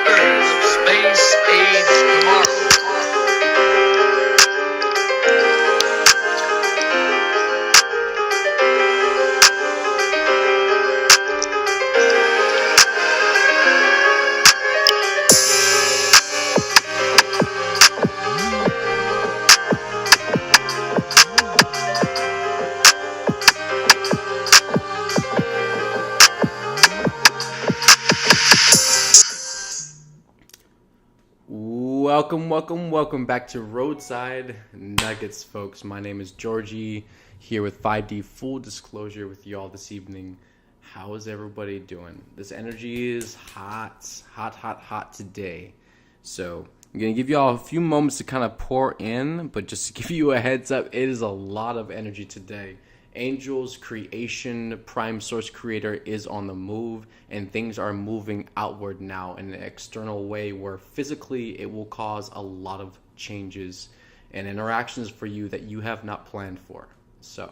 Wonders of Space Age Tomorrow. Welcome back to Roadside Nuggets, folks. My name is Georgie, here with 5D Full Disclosure with y'all this evening. How is everybody doing? This energy is hot today. So I'm going to give y'all a few moments to kind of pour in, but just to give you a heads up, it is a lot of energy today. Angels, creation, prime source creator is on the move, and things are moving outward now in an external way where physically it will cause a lot of changes and interactions for you that you have not planned for. So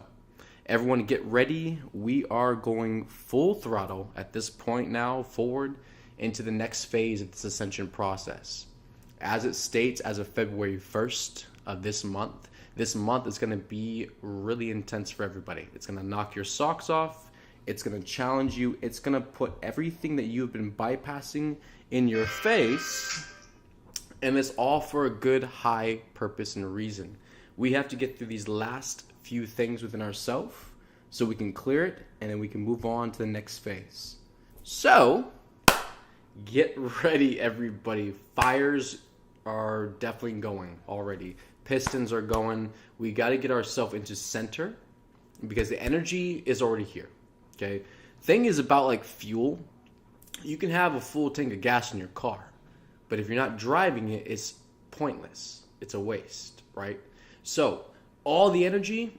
everyone get ready. We are going full throttle at this point now forward into the next phase of this ascension process. As it states, as of February 1st of this month is going to be really intense for everybody. It's going to knock your socks off. It's going to challenge you. It's going to put everything that you've been bypassing in your face. And it's all for a good, high purpose and reason. We have to get through these last few things within ourselves so we can clear it and then we can move on to the next phase. So, get ready, everybody. Fires are definitely going already. Pistons are going. We got to get ourselves into center because the energy is already here. Okay. Thing is about like fuel. You can have a full tank of gas in your car, but if you're not driving it, it's pointless. It's a waste, right? So all the energy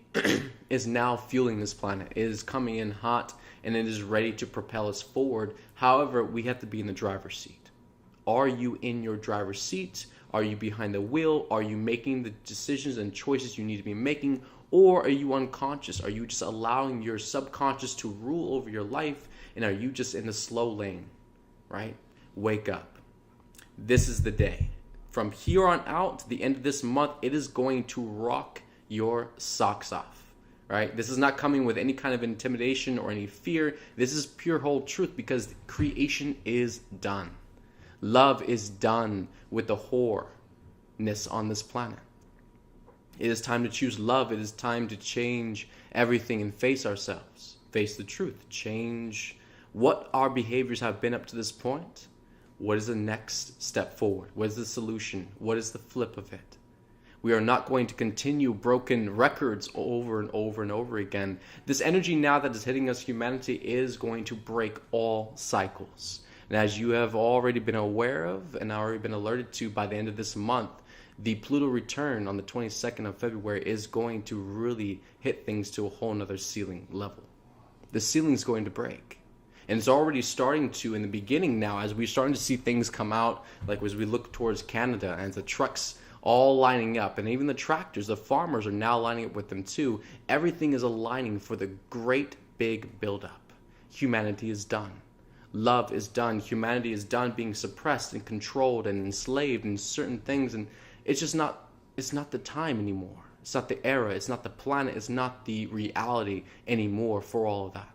is now fueling this planet. It is coming in hot and it is ready to propel us forward. However, we have to be in the driver's seat. Are you in your driver's seat? Are you behind the wheel? Are you making the decisions and choices you need to be making? Or are you unconscious? Are you just allowing your subconscious to rule over your life? And are you just in the slow lane, right? Wake up. This is the day. From here on out to the end of this month, it is going to rock your socks off, right? This is not coming with any kind of intimidation or any fear. This is pure whole truth because creation is done. Love is done with the whoreness on this planet. It is time to choose love. It is time to change everything and face ourselves. Face the truth. Change what our behaviors have been up to this point. What is the next step forward? What is the solution? What is the flip of it? We are not going to continue broken records over and over and over again. This energy now that is hitting us, humanity, is going to break all cycles. And as you have already been aware of and already been alerted to, by the end of this month, the Pluto return on the 22nd of February is going to really hit things to a whole nother ceiling level. The ceiling is going to break. And it's already starting to in the beginning now as we're starting to see things come out, like as we look towards Canada and the trucks all lining up. And even the tractors, the farmers are now lining up with them too. Everything is aligning for the great big buildup. Humanity is done. Love is done. Humanity is done being suppressed and controlled and enslaved in certain things. And it's just not, it's not the time anymore. It's not the era. It's not the planet. It's not the reality anymore for all of that.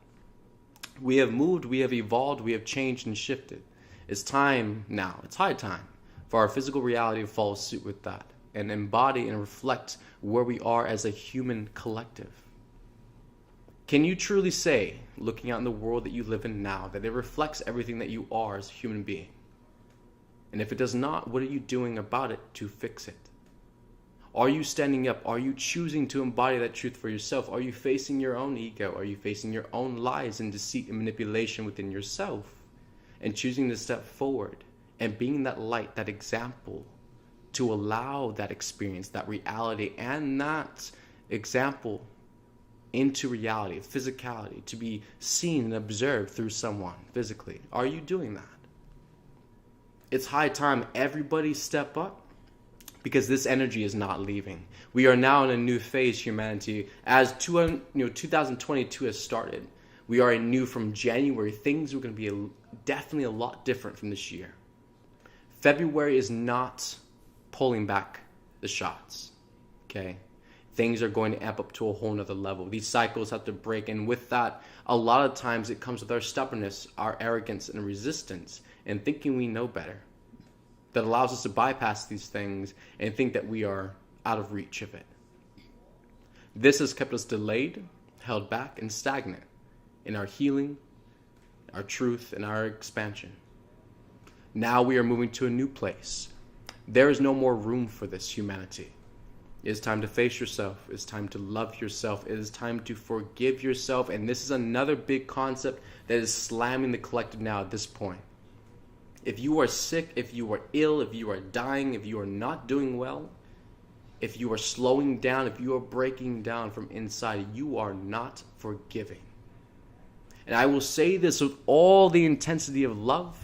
We have moved. We have evolved. We have changed and shifted. It's time now. It's high time for our physical reality to follow suit with that and embody and reflect where we are as a human collective. Can you truly say, looking out in the world that you live in now, that it reflects everything that you are as a human being? And if it does not, what are you doing about it to fix it? Are you standing up? Are you choosing to embody that truth for yourself? Are you facing your own ego? Are you facing your own lies and deceit and manipulation within yourself? And choosing to step forward and being that light, that example, to allow that experience, that reality, and that example into reality, physicality, to be seen and observed through someone physically. Are you doing that? It's high time everybody step up because this energy is not leaving. We are now in a new phase, humanity. As 2022 has started, we are in new from January. Things are going to be definitely a lot different from this year. February is not pulling back the shots, okay? Things are going to amp up to a whole nother level. These cycles have to break, and with that, a lot of times it comes with our stubbornness, our arrogance, and resistance, and thinking we know better. That allows us to bypass these things and think that we are out of reach of it. This has kept us delayed, held back, and stagnant in our healing, our truth, and our expansion. Now we are moving to a new place. There is no more room for this, humanity. It is time to face yourself. It is time to love yourself. It is time to forgive yourself. And this is another big concept that is slamming the collective now at this point. If you are sick, if you are ill, if you are dying, if you are not doing well, if you are slowing down, if you are breaking down from inside, you are not forgiving. And I will say this with all the intensity of love,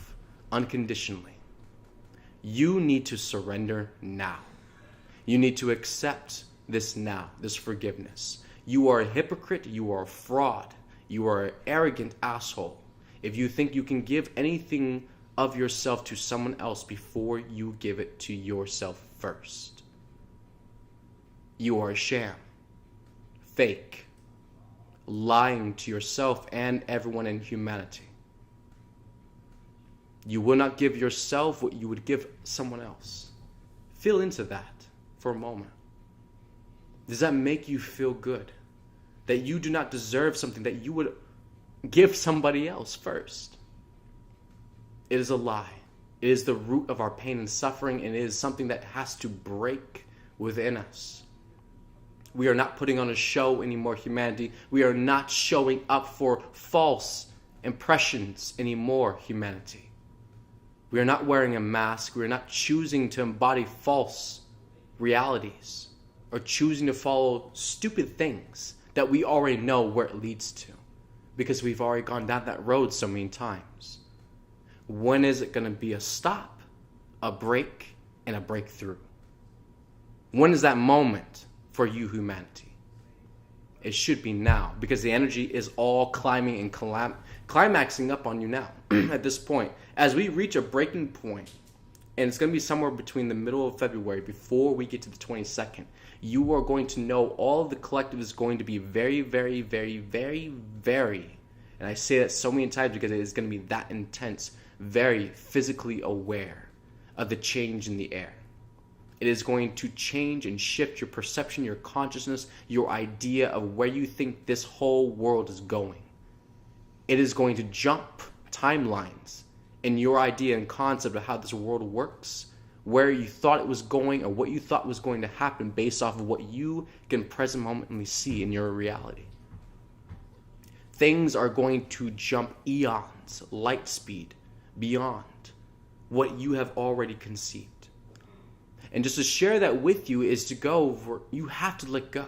unconditionally. You need to surrender now. You need to accept this now, this forgiveness. You are a hypocrite. You are a fraud. You are an arrogant asshole. If you think you can give anything of yourself to someone else before you give it to yourself first. You are a sham, fake, lying to yourself and everyone in humanity. You will not give yourself what you would give someone else. Feel into that for a moment. Does that make you feel good? That you do not deserve something that you would give somebody else first? It is a lie. It is the root of our pain and suffering, and it is something that has to break within us. We are not putting on a show anymore, humanity. We are not showing up for false impressions anymore, humanity. We are not wearing a mask. We are not choosing to embody false realities or choosing to follow stupid things that we already know where it leads to because we've already gone down that road so many times. When is it going to be a stop, a break, and a breakthrough? When is that moment for you, humanity? It should be now, because the energy is all climbing and climaxing up on you now at this point. As we reach a breaking point, and it's going to be somewhere between the middle of February before we get to the 22nd, you are going to know all of the collective is going to be very, very, very, very, very, and I say that so many times because it is going to be that intense, very physically aware of the change in the air. It is going to change and shift your perception, your consciousness, your idea of where you think this whole world is going. It is going to jump timelines in your idea and concept of how this world works, where you thought it was going or what you thought was going to happen based off of what you can present momently see in your reality. Things are going to jump eons, light speed, beyond what you have already conceived. And just to share that with you is to go over, you have to let go.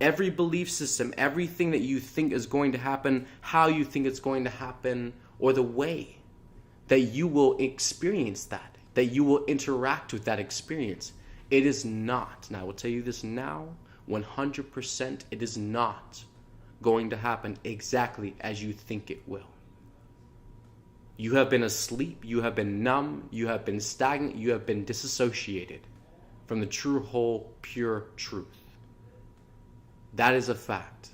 Every belief system, everything that you think is going to happen, how you think it's going to happen, or the way that you will experience that you will interact with that experience. It is not, and I will tell you this now, 100%, it is not going to happen exactly as you think it will. You have been asleep, you have been numb, you have been stagnant, you have been disassociated from the true, whole, pure truth. That is a fact.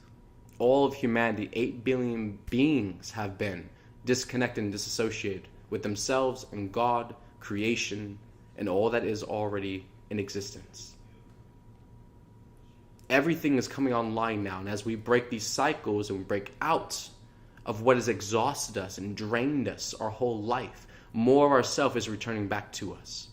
All of humanity, 8 billion beings, have been disconnected and disassociated with themselves and God, creation, and all that is already in existence. Everything is coming online now, and as we break these cycles and we break out of what has exhausted us and drained us our whole life, more of ourself is returning back to us.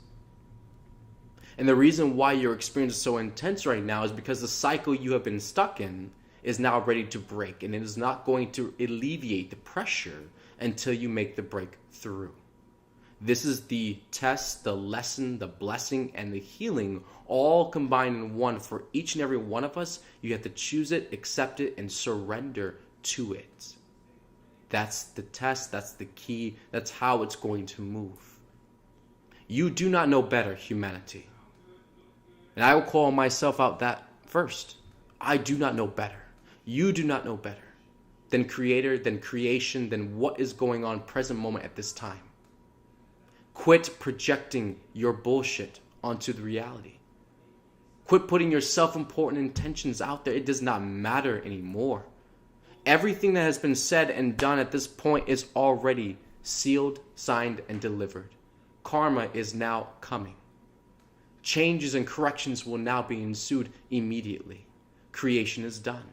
And the reason why your experience is so intense right now is because the cycle you have been stuck in is now ready to break, and it is not going to alleviate the pressure until you make the breakthrough. This is the test, the lesson, the blessing, and the healing all combined in one for each and every one of us. You have to choose it, accept it, and surrender to it. That's the test, that's the key, that's how it's going to move. You do not know better, humanity. And I will call myself out that first. I do not know better. You do not know better than creator, than creation, than what is going on present moment at this time. Quit projecting your bullshit onto the reality. Quit putting your self-important intentions out there. It does not matter anymore. Everything that has been said and done at this point is already sealed, signed, and delivered. Karma is now coming. Changes and corrections will now be ensued immediately. Creation is done.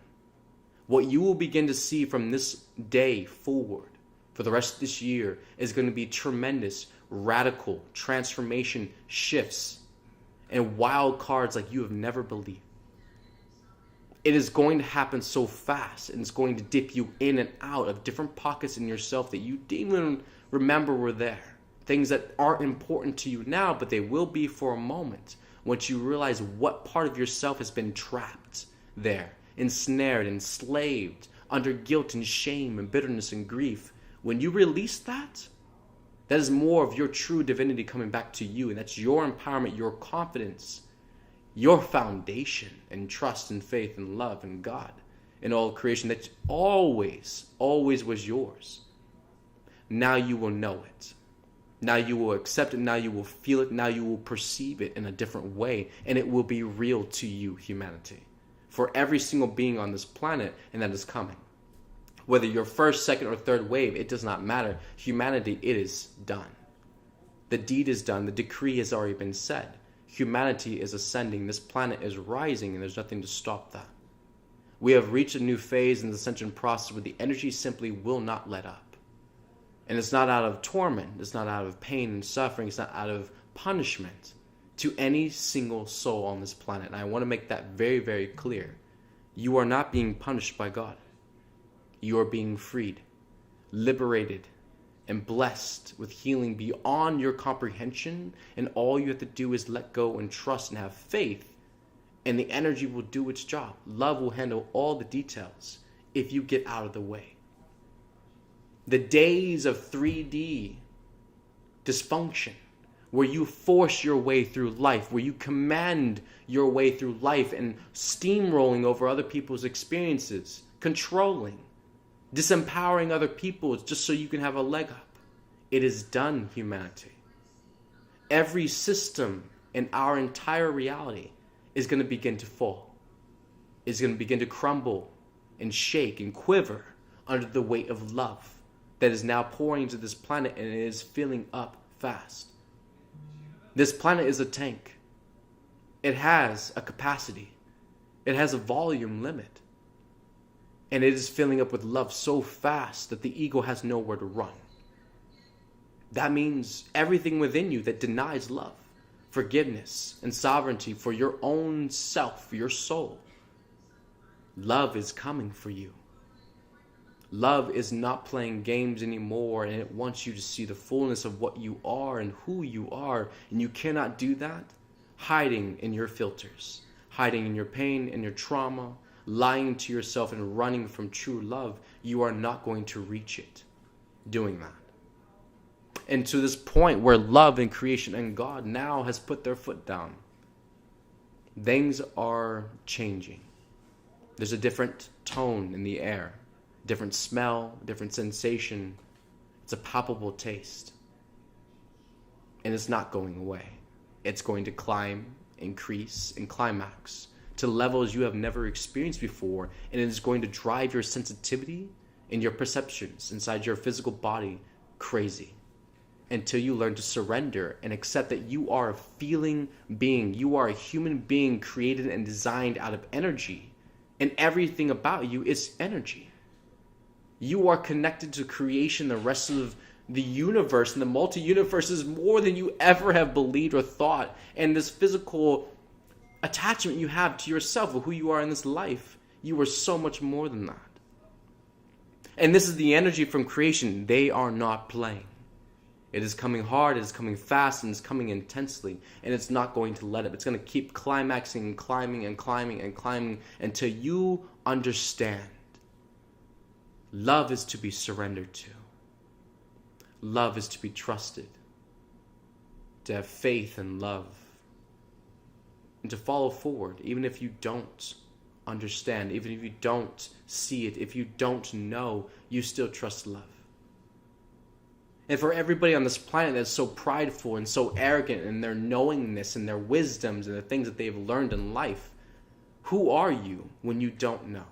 What you will begin to see from this day forward for the rest of this year is going to be tremendous, radical transformation shifts and wild cards like you have never believed. It is going to happen so fast, and it's going to dip you in and out of different pockets in yourself that you didn't even remember were there. Things that aren't important to you now, but they will be for a moment once you realize what part of yourself has been trapped there, ensnared, enslaved, under guilt and shame and bitterness and grief. When you release that, that is more of your true divinity coming back to you, and that's your empowerment, your confidence, your foundation and trust and faith and love and God and all creation that always was yours. Now you will know it. Now you will accept it. Now you will feel it. Now you will perceive it in a different way, and it will be real to you, humanity, for every single being on this planet, and that is coming. Whether you're first, second, or third wave, it does not matter. Humanity, it is done. The deed is done. The decree has already been said. Humanity is ascending. This planet is rising, and there's nothing to stop that. We have reached a new phase in the ascension process where the energy simply will not let up. And it's not out of torment. It's not out of pain and suffering. It's not out of punishment to any single soul on this planet. And I want to make that very, very clear. You are not being punished by God. You are being freed, liberated, and blessed with healing beyond your comprehension. And all you have to do is let go and trust and have faith, and the energy will do its job. Love will handle all the details if you get out of the way. The days of 3D dysfunction, where you force your way through life, where you command your way through life and steamrolling over other people's experiences, controlling, disempowering other people just so you can have a leg up. It is done, humanity. Every system in our entire reality is going to begin to fall. Is going to begin to crumble and shake and quiver under the weight of love that is now pouring into this planet, and it is filling up fast. This planet is a tank. It has a capacity. It has a volume limit. And it is filling up with love so fast that the ego has nowhere to run. That means everything within you that denies love, forgiveness, and sovereignty for your own self, for your soul. Love is coming for you. Love is not playing games anymore, and it wants you to see the fullness of what you are and who you are. And you cannot do that hiding in your filters, hiding in your pain and your trauma, lying to yourself and running from true love. You are not going to reach it doing that. And to this point where love and creation and God now has put their foot down, things are changing. There's a different tone in the air, different smell, different sensation. It's a palpable taste. And it's not going away. It's going to climb, increase, and climax to levels you have never experienced before, and it is going to drive your sensitivity and your perceptions inside your physical body crazy until you learn to surrender and accept that you are a feeling being. You are a human being created and designed out of energy, and everything about you is energy. You are connected to creation, the rest of the universe, and the multi-universe is more than you ever have believed or thought. And this physical attachment you have to yourself, of who you are in this life, you are so much more than that. And this is the energy from creation. They are not playing. It is coming hard, it is coming fast, and it's coming intensely. And it's not going to let up. It's going to keep climaxing and climbing and climbing and climbing until you understand. Love is to be surrendered to. Love is to be trusted. To have faith and love. And to follow forward, even if you don't understand, even if you don't see it, if you don't know, you still trust love. And for everybody on this planet that's so prideful and so arrogant in their knowingness and their wisdoms and the things that they've learned in life, who are you when you don't know?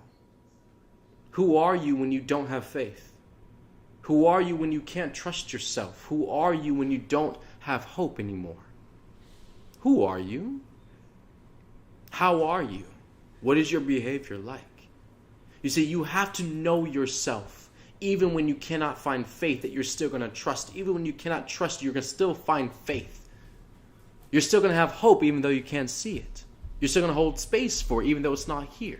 Who are you when you don't have faith? Who are you when you can't trust yourself? Who are you when you don't have hope anymore? Who are you? How are you? What is your behavior like? You see, you have to know yourself. Even when you cannot find faith, that you're still going to trust. Even when you cannot trust, you're going to still find faith. You're still going to have hope even though you can't see it. You're still going to hold space for it even though it's not here.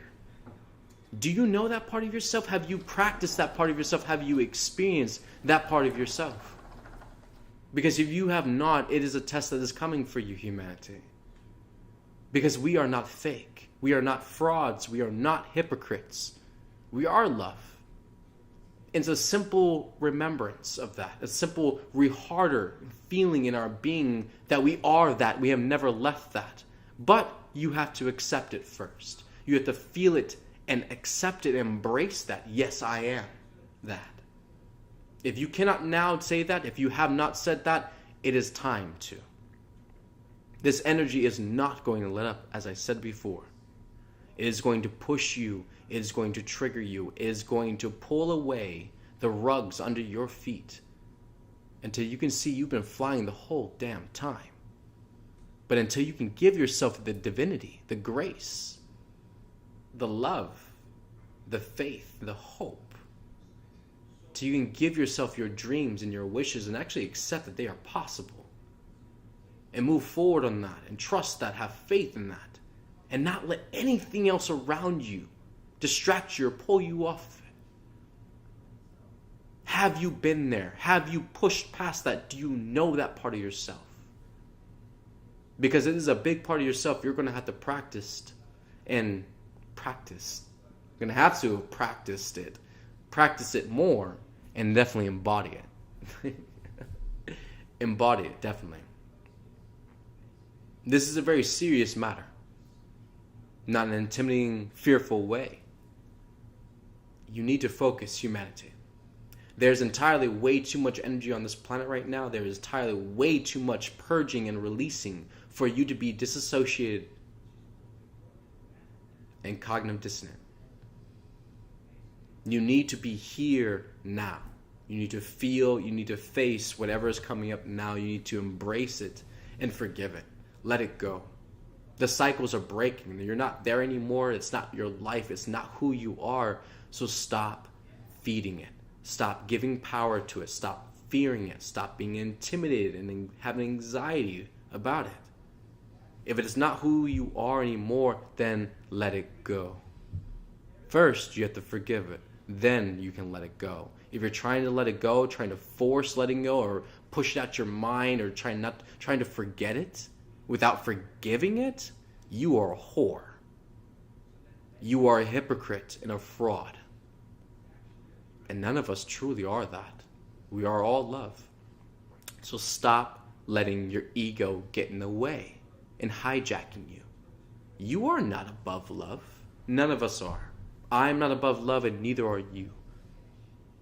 Do you know that part of yourself? Have you practiced that part of yourself? Have you experienced that part of yourself? Because if you have not, it is a test that is coming for you, humanity. Because we are not fake. We are not frauds. We are not hypocrites. We are love. It's a simple remembrance of that. A simple reharder feeling in our being that we are that. We have never left that. But you have to accept it first. You have to feel it and accept it, embrace that. Yes, I am that. If you cannot now say that, if you have not said that, it is time to. This energy is not going to let up, as I said before. It is going to push you. It is going to trigger you. It is going to pull away the rugs under your feet until you can see you've been flying the whole damn time. But until you can give yourself the divinity, the grace, the love, the faith, the hope, till you can give yourself your dreams and your wishes and actually accept that they are possible and move forward on that and trust that, have faith in that, and not let anything else around you distract you or pull you off of it. Have you been there? Have you pushed past that? Do you know that part of yourself? Because it is a big part of yourself you're going to have to practice. You're going to have to practice it more, and definitely embody it. Embody it, definitely. This is a very serious matter. Not an intimidating, fearful way. You need to focus, humanity. There's entirely way too much energy on this planet right now. There is entirely way too much purging and releasing for you to be disassociated and cognitive dissonant. You need to be here now. You need to feel, you need to face whatever is coming up now. You need to embrace it and forgive it. Let it go. The cycles are breaking. You're not there anymore. It's not your life. It's not who you are. So stop feeding it. Stop giving power to it. Stop fearing it. Stop being intimidated and having anxiety about it. If it is not who you are anymore, then let it go. First, you have to forgive it. Then you can let it go. If you're trying to let it go, trying to force letting go, or push it out your mind, or trying to forget it without forgiving it, you are a whore. You are a hypocrite and a fraud. And none of us truly are that. We are all love. So stop letting your ego get in the way and hijacking you. You are not above love. None of us are. I am not above love, and neither are you.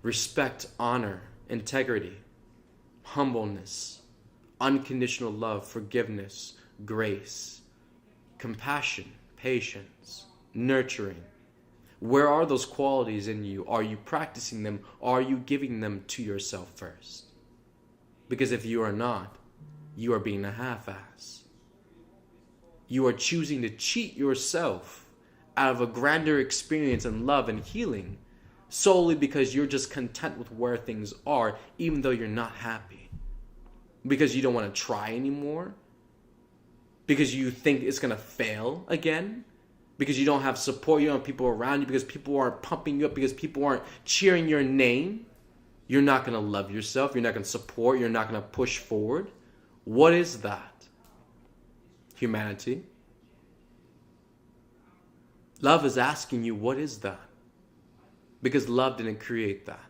Respect, honor, integrity, humbleness, unconditional love, forgiveness, grace, compassion, patience, nurturing. Where are those qualities in you? Are you practicing them? Are you giving them to yourself first? Because if you are not, you are being a half-ass. You are choosing to cheat yourself out of a grander experience and love and healing solely because you're just content with where things are, even though you're not happy. Because you don't want to try anymore. Because you think it's going to fail again. Because you don't have support, you don't have people around you, because people aren't pumping you up, because people aren't cheering your name. You're not going to love yourself. You're not going to support. You're not going to push forward. What is that? Humanity. Love is asking you, what is that? Because love didn't create that.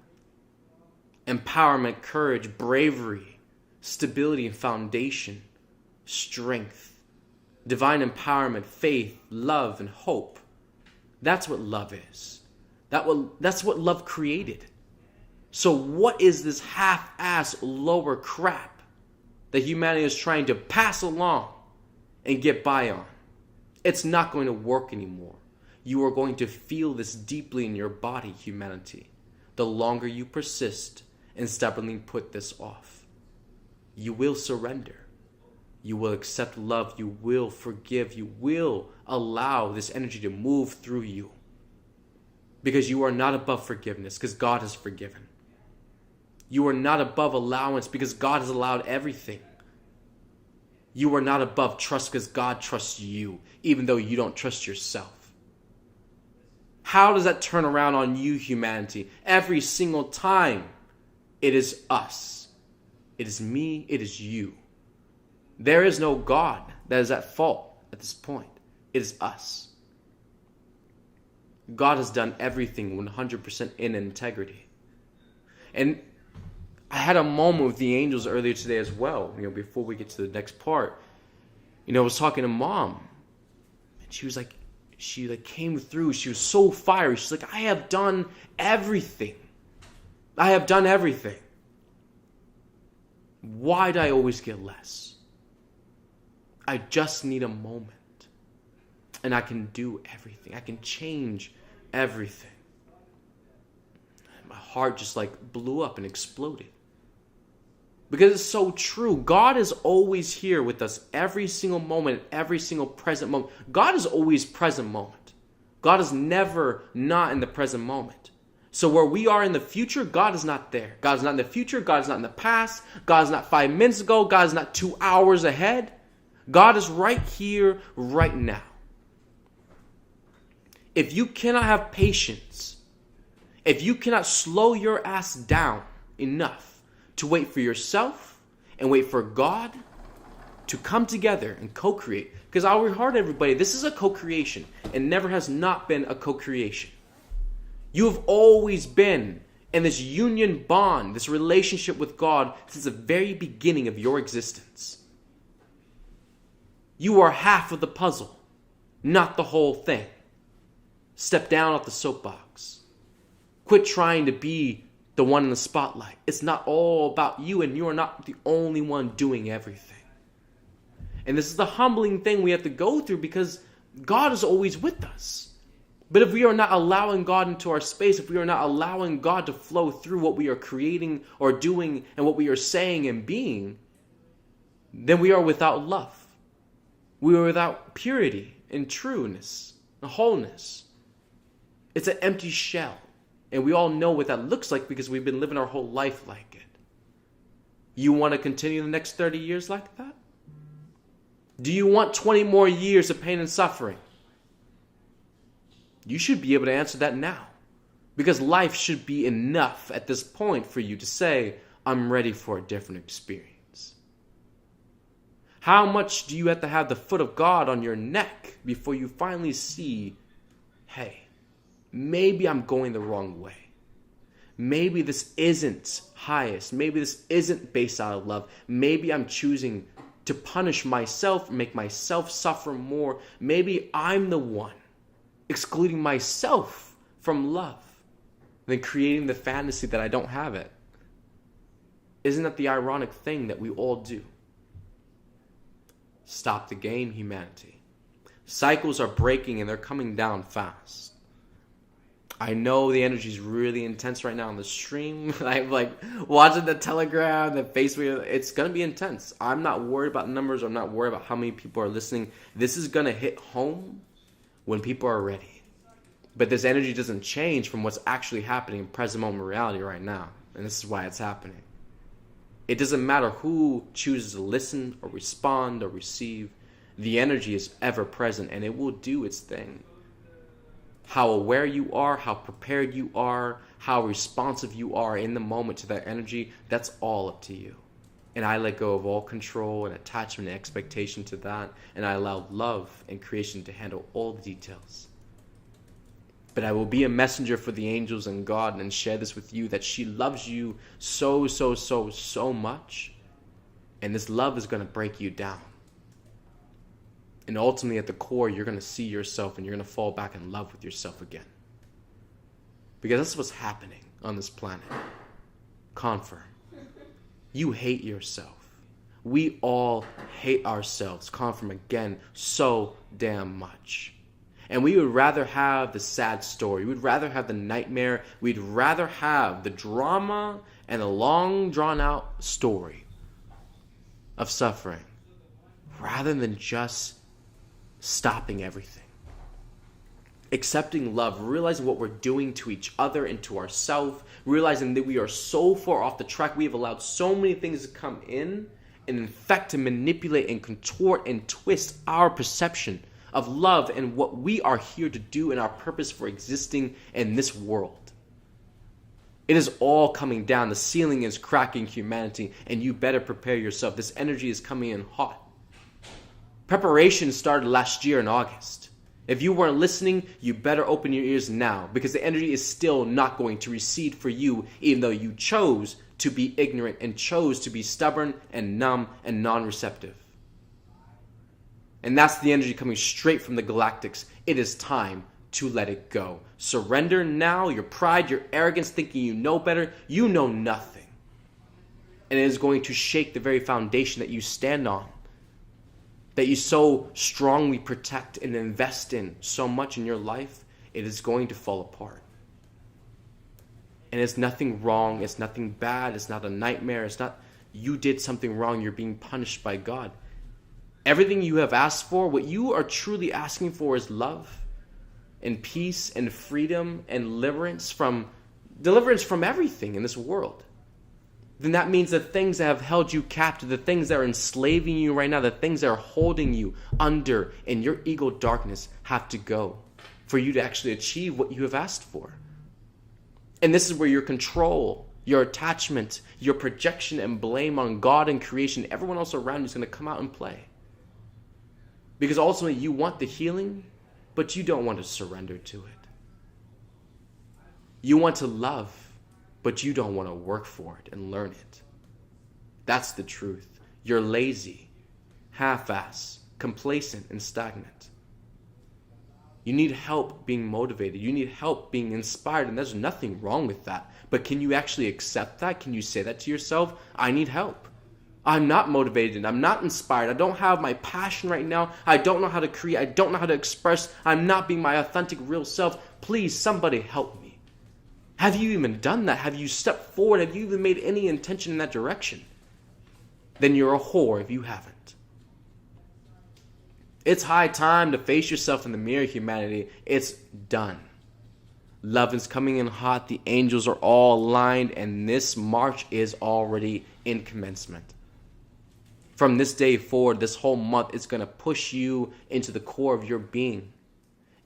Empowerment, courage, bravery, stability and foundation, strength, divine empowerment, faith, love, and hope. That's what love is. That's what love created. So what is this half-ass lower crap that humanity is trying to pass along and get by on? It's not going to work anymore. You are going to feel this deeply in your body, humanity, the longer you persist and stubbornly put this off. You will surrender. You will accept love. You will forgive. You will allow this energy to move through you. Because you are not above forgiveness, because God has forgiven. You are not above allowance, because God has allowed everything. You are not above trust, because God trusts you, even though you don't trust yourself. How does that turn around on you, humanity? Every single time, it is us. It is me. It is you. There is no God that is at fault at this point. It is us. God has done everything 100% in integrity. And I had a moment with the angels earlier today as well, before we get to the next part. I was talking to Mom, and she came through. She was so fiery. She's like, I have done everything. I have done everything. Why do I always get less? I just need a moment. And I can do everything. I can change everything. My heart just blew up and exploded. Because it's so true. God is always here with us every single moment, every single present moment. God is always present moment. God is never not in the present moment. So where we are in the future, God is not there. God is not in the future. God is not in the past. God is not 5 minutes ago. God is not 2 hours ahead. God is right here, right now. If you cannot have patience, if you cannot slow your ass down enough to wait for yourself and wait for God to come together and co-create, because I'll remind everybody, this is a co-creation. It never has not been a co-creation. You have always been in this union bond, this relationship with God since the very beginning of your existence. You are half of the puzzle, not the whole thing. Step down off the soapbox. Quit trying to be the one in the spotlight. It's not all about you, and you are not the only one doing everything. And this is the humbling thing we have to go through, because God is always with us. But if we are not allowing God into our space, if we are not allowing God to flow through what we are creating or doing and what we are saying and being, then we are without love. We are without purity and trueness and wholeness. It's an empty shell. And we all know what that looks like because we've been living our whole life like it. You want to continue the next 30 years like that? Do you want 20 more years of pain and suffering? You should be able to answer that now. Because life should be enough at this point for you to say, I'm ready for a different experience. How much do you have to have the foot of God on your neck before you finally see, hey, maybe I'm going the wrong way. Maybe this isn't highest. Maybe this isn't based out of love. Maybe I'm choosing to punish myself, make myself suffer more. Maybe I'm the one excluding myself from love, then creating the fantasy that I don't have it. Isn't that the ironic thing that we all do? Stop the game, humanity. Cycles are breaking and they're coming down fast. I know the energy is really intense right now on the stream. I'm watching the Telegram, the Facebook. It's going to be intense. I'm not worried about numbers. I'm not worried about how many people are listening. This is going to hit home when people are ready. But this energy doesn't change from what's actually happening in present moment reality right now. And this is why it's happening. It doesn't matter who chooses to listen or respond or receive. The energy is ever present and it will do its thing. How aware you are, how prepared you are, how responsive you are in the moment to that energy, that's all up to you. And I let go of all control and attachment and expectation to that. And I allow love and creation to handle all the details. But I will be a messenger for the angels and God and share this with you, that she loves you so, so, so, so much. And this love is going to break you down. And ultimately at the core, you're going to see yourself and you're going to fall back in love with yourself again. Because that's what's happening on this planet. Confirm. You hate yourself. We all hate ourselves, confirm again, so damn much. And we would rather have the sad story. We'd rather have the nightmare. We'd rather have the drama and a long drawn out story of suffering rather than just stopping everything. Accepting love, realizing what we're doing to each other and to ourselves, realizing that we are so far off the track. We have allowed so many things to come in and infect and manipulate and contort and twist our perception of love and what we are here to do and our purpose for existing in this world. It is all coming down. The ceiling is cracking, humanity, and you better prepare yourself. This energy is coming in hot. Preparation started last year in August. If you weren't listening, you better open your ears now, because the energy is still not going to recede for you, even though you chose to be ignorant and chose to be stubborn and numb and non-receptive. And that's the energy coming straight from the galactics. It is time to let it go. Surrender now. Your pride, your arrogance, thinking you know better. You know nothing. And it is going to shake the very foundation that you stand on, that you so strongly protect and invest in so much in your life. It is going to fall apart. And it's nothing wrong. It's nothing bad. It's not a nightmare. It's not you did something wrong. You're being punished by God. Everything you have asked for, what you are truly asking for is love and peace and freedom and deliverance from everything in this world. Then that means the things that have held you captive, the things that are enslaving you right now, the things that are holding you under in your ego darkness have to go for you to actually achieve what you have asked for. And this is where your control, your attachment, your projection and blame on God and creation, everyone else around you is going to come out and play. Because ultimately you want the healing, but you don't want to surrender to it. You want to love, but you don't want to work for it and learn it. That's the truth. You're lazy, half-ass, complacent, and stagnant. You need help being motivated. You need help being inspired, and there's nothing wrong with that. But can you actually accept that? Can you say that to yourself? I need help. I'm not motivated. I'm not inspired. I don't have my passion right now. I don't know how to create. I don't know how to express. I'm not being my authentic, real self. Please, somebody help me. Have you even done that? Have you stepped forward? Have you even made any intention in that direction? Then you're a whore if you haven't. It's high time to face yourself in the mirror, humanity. It's done. Love is coming in hot. The angels are all aligned, and this march is already in commencement. From this day forward, this whole month, it's going to push you into the core of your being.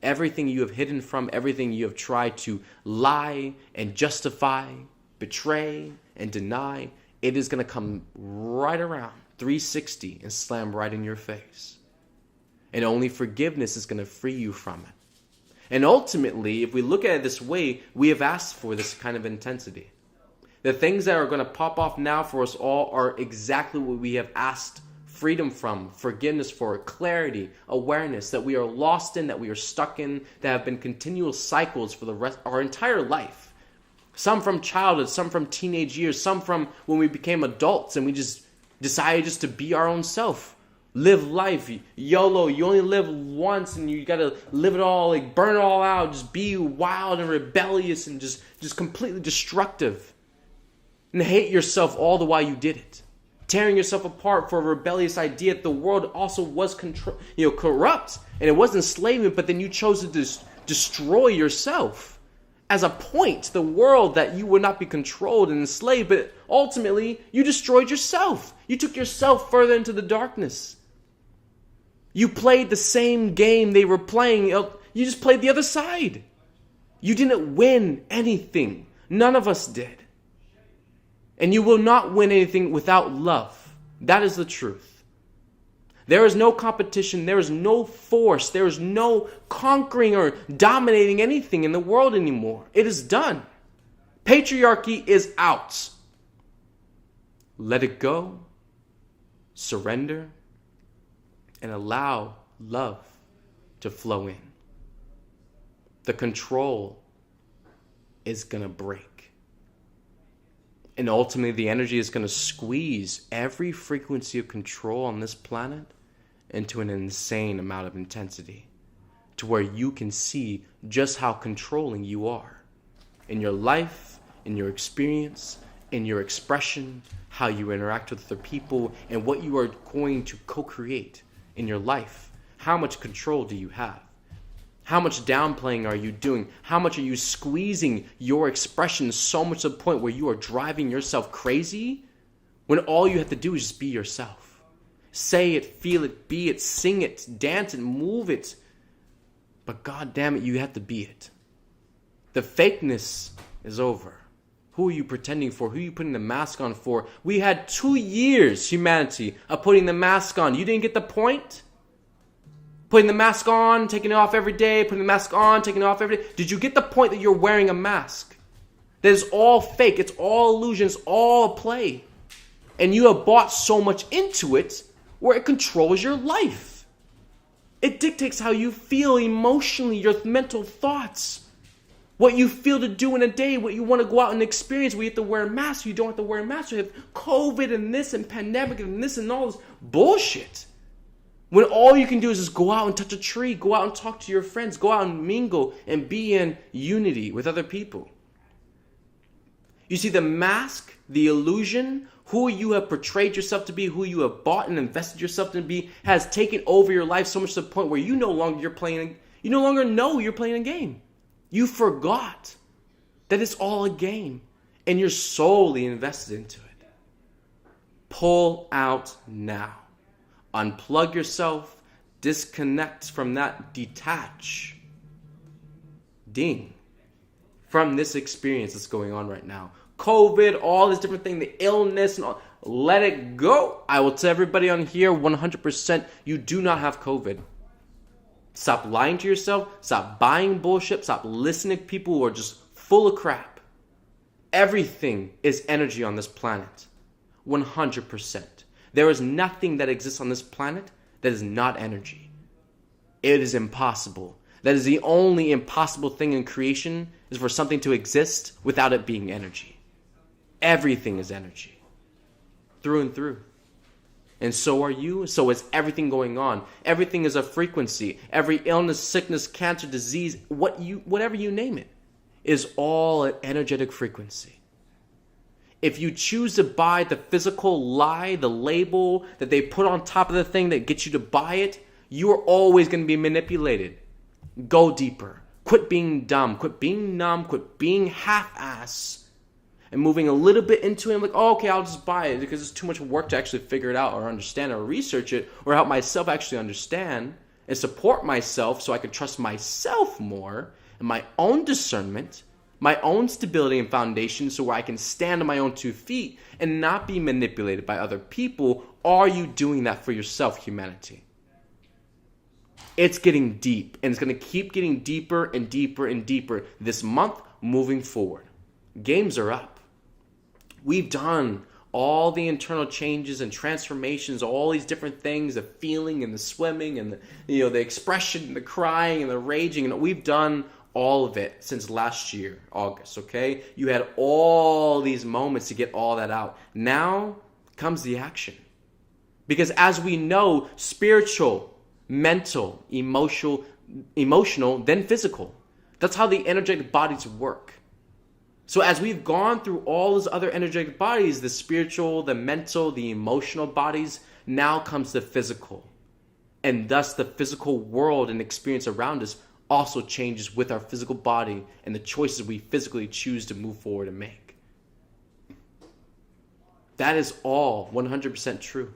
Everything you have hidden from, everything you have tried to lie and justify, betray and deny, it is going to come right around 360 and slam right in your face. And only forgiveness is going to free you from it. And ultimately, if we look at it this way, we have asked for this kind of intensity. The things that are going to pop off now for us all are exactly what we have asked freedom from, forgiveness for, clarity, awareness that we are lost in, that we are stuck in, that have been continual cycles for the rest our entire life. Some from childhood, some from teenage years, some from when we became adults and we just decided just to be our own self. Live life. YOLO. You only live once and you got to live it all, like burn it all out. Just be wild and rebellious and just completely destructive. And hate yourself all the while you did it. Tearing yourself apart for a rebellious idea that the world also was corrupt and it was enslavement, but then you chose to destroy yourself as a point to the world that you would not be controlled and enslaved, but ultimately you destroyed yourself. You took yourself further into the darkness. You played the same game they were playing. You just played the other side. You didn't win anything. None of us did. And you will not win anything without love. That is the truth. There is no competition. There is no force. There is no conquering or dominating anything in the world anymore. It is done. Patriarchy is out. Let it go. Surrender. And allow love to flow in. The control is going to break. And ultimately, the energy is going to squeeze every frequency of control on this planet into an insane amount of intensity, to where you can see just how controlling you are in your life, in your experience, in your expression, how you interact with other people, and what you are going to co-create in your life. How much control do you have? How much downplaying are you doing? How much are you squeezing your expression so much to the point where you are driving yourself crazy, when all you have to do is just be yourself? Say it, feel it, be it, sing it, dance it, move it. But God damn it, you have to be it. The fakeness is over. Who are you pretending for? Who are you putting the mask on for? We had 2 years, humanity, of putting the mask on. You didn't get the point? Putting the mask on, taking it off every day, putting the mask on, taking it off every day. Did you get the point that you're wearing a mask? That is all fake. It's all illusion. It's all a play. And you have bought so much into it where it controls your life. It dictates how you feel emotionally, your mental thoughts. What you feel to do in a day, what you want to go out and experience. We have to wear a mask, you don't have to wear a mask. You have COVID and this and pandemic and this and all this bullshit. When all you can do is just go out and touch a tree, go out and talk to your friends, go out and mingle and be in unity with other people. You see, the mask, the illusion, who you have portrayed yourself to be, who you have bought and invested yourself to be, has taken over your life so much to the point where you no longer know you're playing a game. You forgot that it's all a game and you're solely invested into it. Pull out now. Unplug yourself. Disconnect from that. Detach. Ding. From this experience that's going on right now. COVID, all this different thing, the illness and all. Let it go. I will tell everybody on here 100% you do not have COVID. Stop lying to yourself. Stop buying bullshit. Stop listening to people who are just full of crap. Everything is energy on this planet. 100%. There is nothing that exists on this planet that is not energy. It is impossible. That is the only impossible thing in creation, is for something to exist without it being energy. Everything is energy. Through and through. And so are you. So is everything going on. Everything is a frequency. Every illness, sickness, cancer, disease, whatever you name it, is all an energetic frequency. If you choose to buy the physical lie, the label that they put on top of the thing that gets you to buy it, you are always going to be manipulated. Go deeper. Quit being dumb. Quit being numb. Quit being half-ass. And moving a little bit into it, I'm like, oh, okay, I'll just buy it because it's too much work to actually figure it out or understand or research it or help myself actually understand and support myself so I can trust myself more and my own discernment, my own stability and foundation so where I can stand on my own 2 feet and not be manipulated by other people. Are you doing that for yourself, humanity? It's getting deep, and it's going to keep getting deeper and deeper and deeper this month moving forward. Games are up. We've done all the internal changes and transformations, all these different things, the feeling and the swimming and the expression and the crying and the raging, and we've done all of it since last year, August, okay? You had all these moments to get all that out. Now comes the action. Because as we know, spiritual, mental, emotional, then physical. That's how the energetic bodies work. So as we've gone through all those other energetic bodies, the spiritual, the mental, the emotional bodies, now comes the physical. And thus the physical world and experience around us also changes with our physical body and the choices we physically choose to move forward and make. That is all 100% true.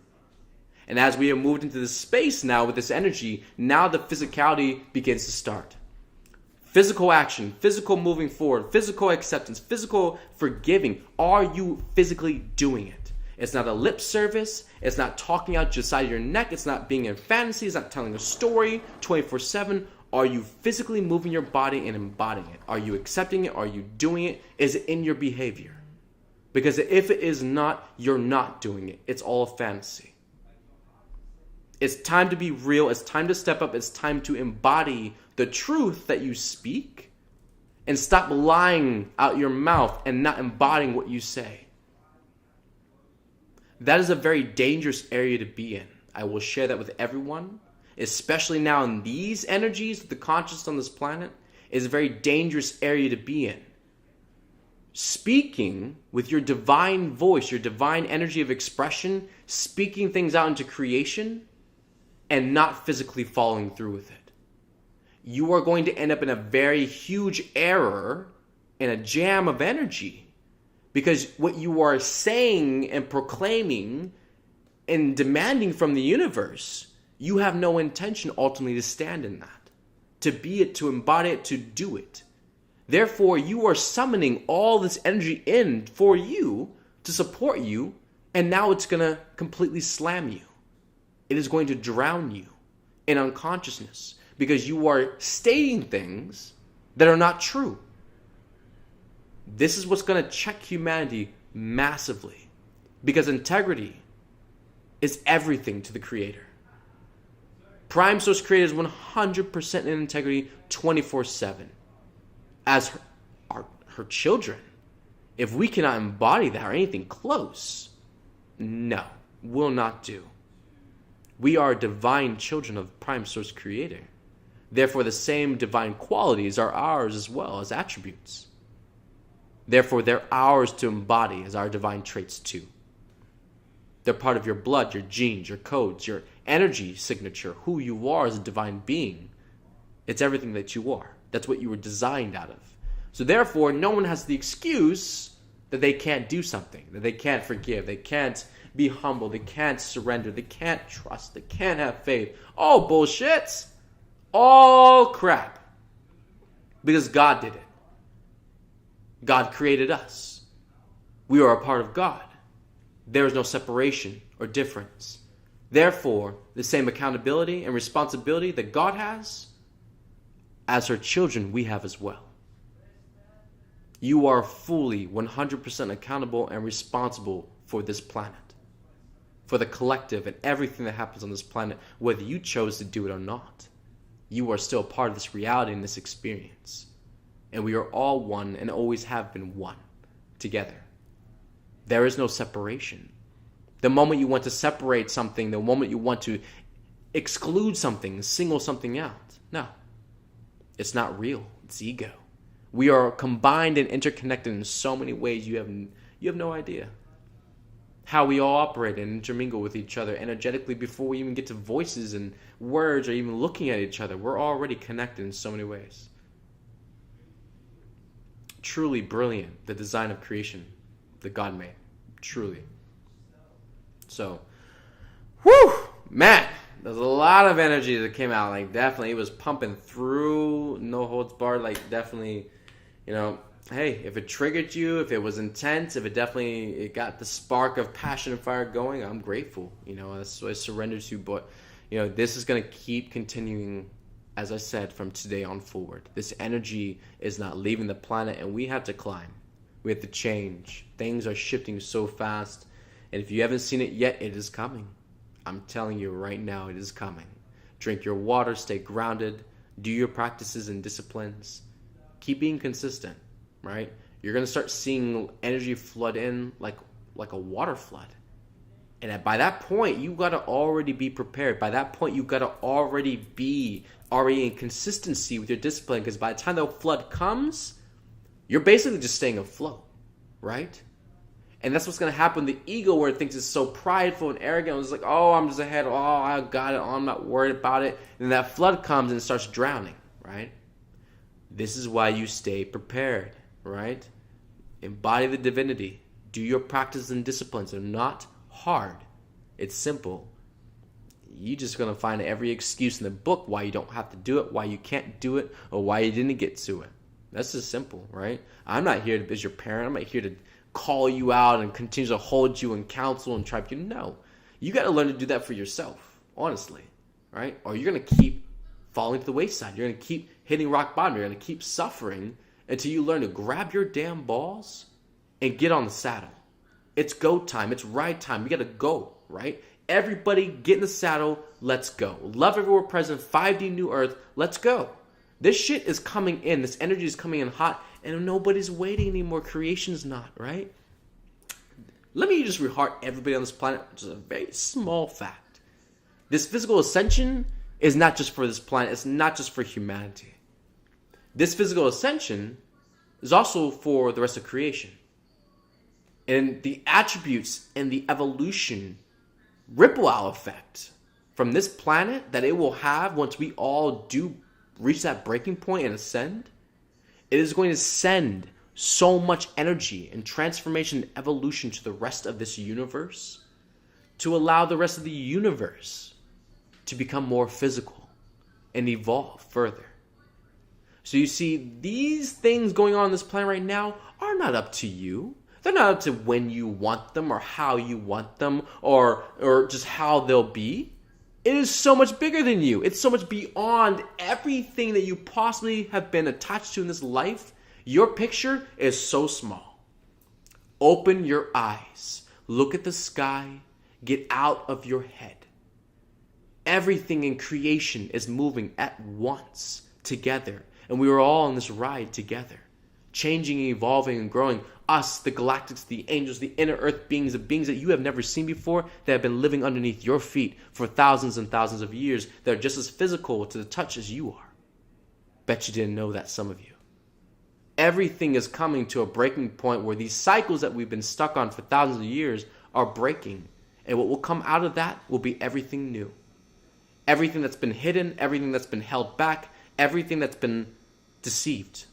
And as we have moved into this space now with this energy, now the physicality begins to start. Physical action, physical moving forward, physical acceptance, physical forgiving. Are you physically doing it? It's not a lip service. It's not talking out your side of your neck. It's not being in fantasy. It's not telling a story 24/7. Are you physically moving your body and embodying it? Are you accepting it? Are you doing it? Is it in your behavior? Because if it is not, you're not doing it. It's all a fantasy. It's time to be real. It's time to step up. It's time to embody the truth that you speak and stop lying out your mouth and not embodying what you say. That is a very dangerous area to be in. I will share that with everyone, especially now in these energies, the conscious on this planet is a very dangerous area to be in. Speaking with your divine voice, your divine energy of expression, speaking things out into creation, and not physically following through with it. You are going to end up in a very huge error, in a jam of energy. Because what you are saying and proclaiming and demanding from the universe, you have no intention ultimately to stand in that. To be it, to embody it, to do it. Therefore, you are summoning all this energy in for you to support you, and now it's going to completely slam you. It is going to drown you in unconsciousness because you are stating things that are not true. This is what's going to check humanity massively because integrity is everything to the Creator. Prime Source Creator is 100% in integrity 24/7. As her children, if we cannot embody that or anything close, no, will not do. We are divine children of Prime Source Creator. Therefore, the same divine qualities are ours as well as attributes. Therefore, they're ours to embody as our divine traits too. They're part of your blood, your genes, your codes, your energy signature, who you are as a divine being. It's everything that you are. That's what you were designed out of. So therefore, no one has the excuse that they can't do something, that they can't forgive, they can't be humble, they can't surrender, they can't trust, they can't have faith. All bullshit. All crap. Because God did it. God created us. We are a part of God. There is no separation or difference. Therefore, the same accountability and responsibility that God has, as her children, we have as well. You are fully 100% accountable and responsible for this planet, for the collective and everything that happens on this planet, whether you chose to do it or not. You are still part of this reality and this experience. And we are all one and always have been one together. There is no separation. The moment you want to separate something, the moment you want to exclude something, single something out, no. It's not real. It's ego. We are combined and interconnected in so many ways you have no idea. How we all operate and intermingle with each other energetically before we even get to voices and words or even looking at each other. We're already connected in so many ways. Truly brilliant, the design of creation that God made. Truly. So, whew, man, there's a lot of energy that came out. Like, definitely, it was pumping through, no holds barred. Like, definitely, hey, if it triggered you, if it was intense, if it got the spark of passion and fire going, I'm grateful. That's what I surrender to. But, this is going to keep continuing, as I said, from today on forward. This energy is not leaving the planet, and we have to climb. We have to change. Things are shifting so fast. And if you haven't seen it yet, it is coming. I'm telling you right now, it is coming. Drink your water, stay grounded, do your practices and disciplines. Keep being consistent, right? You're going to start seeing energy flood in like a water flood. And by that point, you got to already be prepared. By that point, you got to already be in consistency with your discipline. Because by the time the flood comes, you're basically just staying afloat, right? And that's what's going to happen. The ego, where it thinks it's so prideful and arrogant, it's like, oh, I'm just ahead. Oh, I got it. Oh, I'm not worried about it. And that flood comes and starts drowning, right? This is why you stay prepared, right? Embody the divinity. Do your practices and disciplines. They're not hard. It's simple. You're just going to find every excuse in the book why you don't have to do it, why you can't do it, or why you didn't get to it. That's just simple, right? I'm not here to, as your parent, I'm not here to call you out and continue to hold you and counsel and trap you. No. You got to learn to do that for yourself, honestly, right? Or you're going to keep falling to the wayside. You're going to keep hitting rock bottom. You're going to keep suffering until you learn to grab your damn balls and get on the saddle. It's go time. It's ride time. You got to go, right? Everybody get in the saddle. Let's go. Love everywhere present. 5D New Earth. Let's go. This shit is coming in. This energy is coming in hot. And nobody's waiting anymore. Creation's not, right? Let me just reheart everybody on this planet, which is a very small fact. This physical ascension is not just for this planet. It's not just for humanity. This physical ascension is also for the rest of creation. And the attributes and the evolution ripple out effect from this planet that it will have once we all do reach that breaking point and ascend, it is going to send so much energy and transformation and evolution to the rest of this universe to allow the rest of the universe to become more physical and evolve further. So you see, these things going on this planet right now are not up to you. They're not up to when you want them or how you want them or just how they'll be. It is so much bigger than you. It's so much beyond everything that you possibly have been attached to in this life. Your picture is so small. Open your eyes. Look at the sky. Get out of your head. Everything in creation is moving at once together. And we are all on this ride together. Changing, evolving, and growing. Us, the galactics, the angels, the inner earth beings, the beings that you have never seen before, that have been living underneath your feet for thousands and thousands of years, that are just as physical to the touch as you are. Bet you didn't know that, some of you. Everything is coming to a breaking point where these cycles that we've been stuck on for thousands of years are breaking. And what will come out of that will be everything new. Everything that's been hidden, everything that's been held back, everything that's been deceived.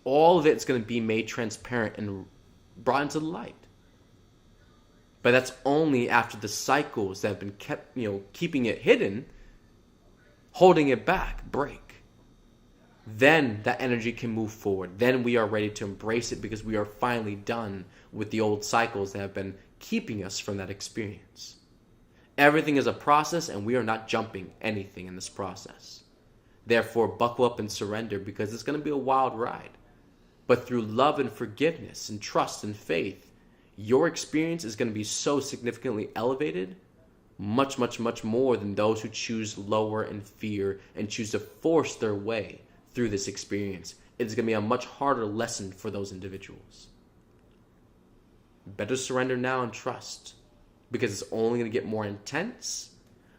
All of it's going to be made transparent and brought into the light. But that's only after the cycles that have been kept, keeping it hidden, holding it back, break. Then that energy can move forward. Then we are ready to embrace it because we are finally done with the old cycles that have been keeping us from that experience. Everything is a process, and we are not jumping anything in this process. Therefore, buckle up and surrender, because it's going to be a wild ride. But through love and forgiveness and trust and faith, your experience is going to be so significantly elevated, much, much, much more than those who choose lower in fear and choose to force their way through this experience. It's going to be a much harder lesson for those individuals. Better surrender now and trust, because it's only going to get more intense.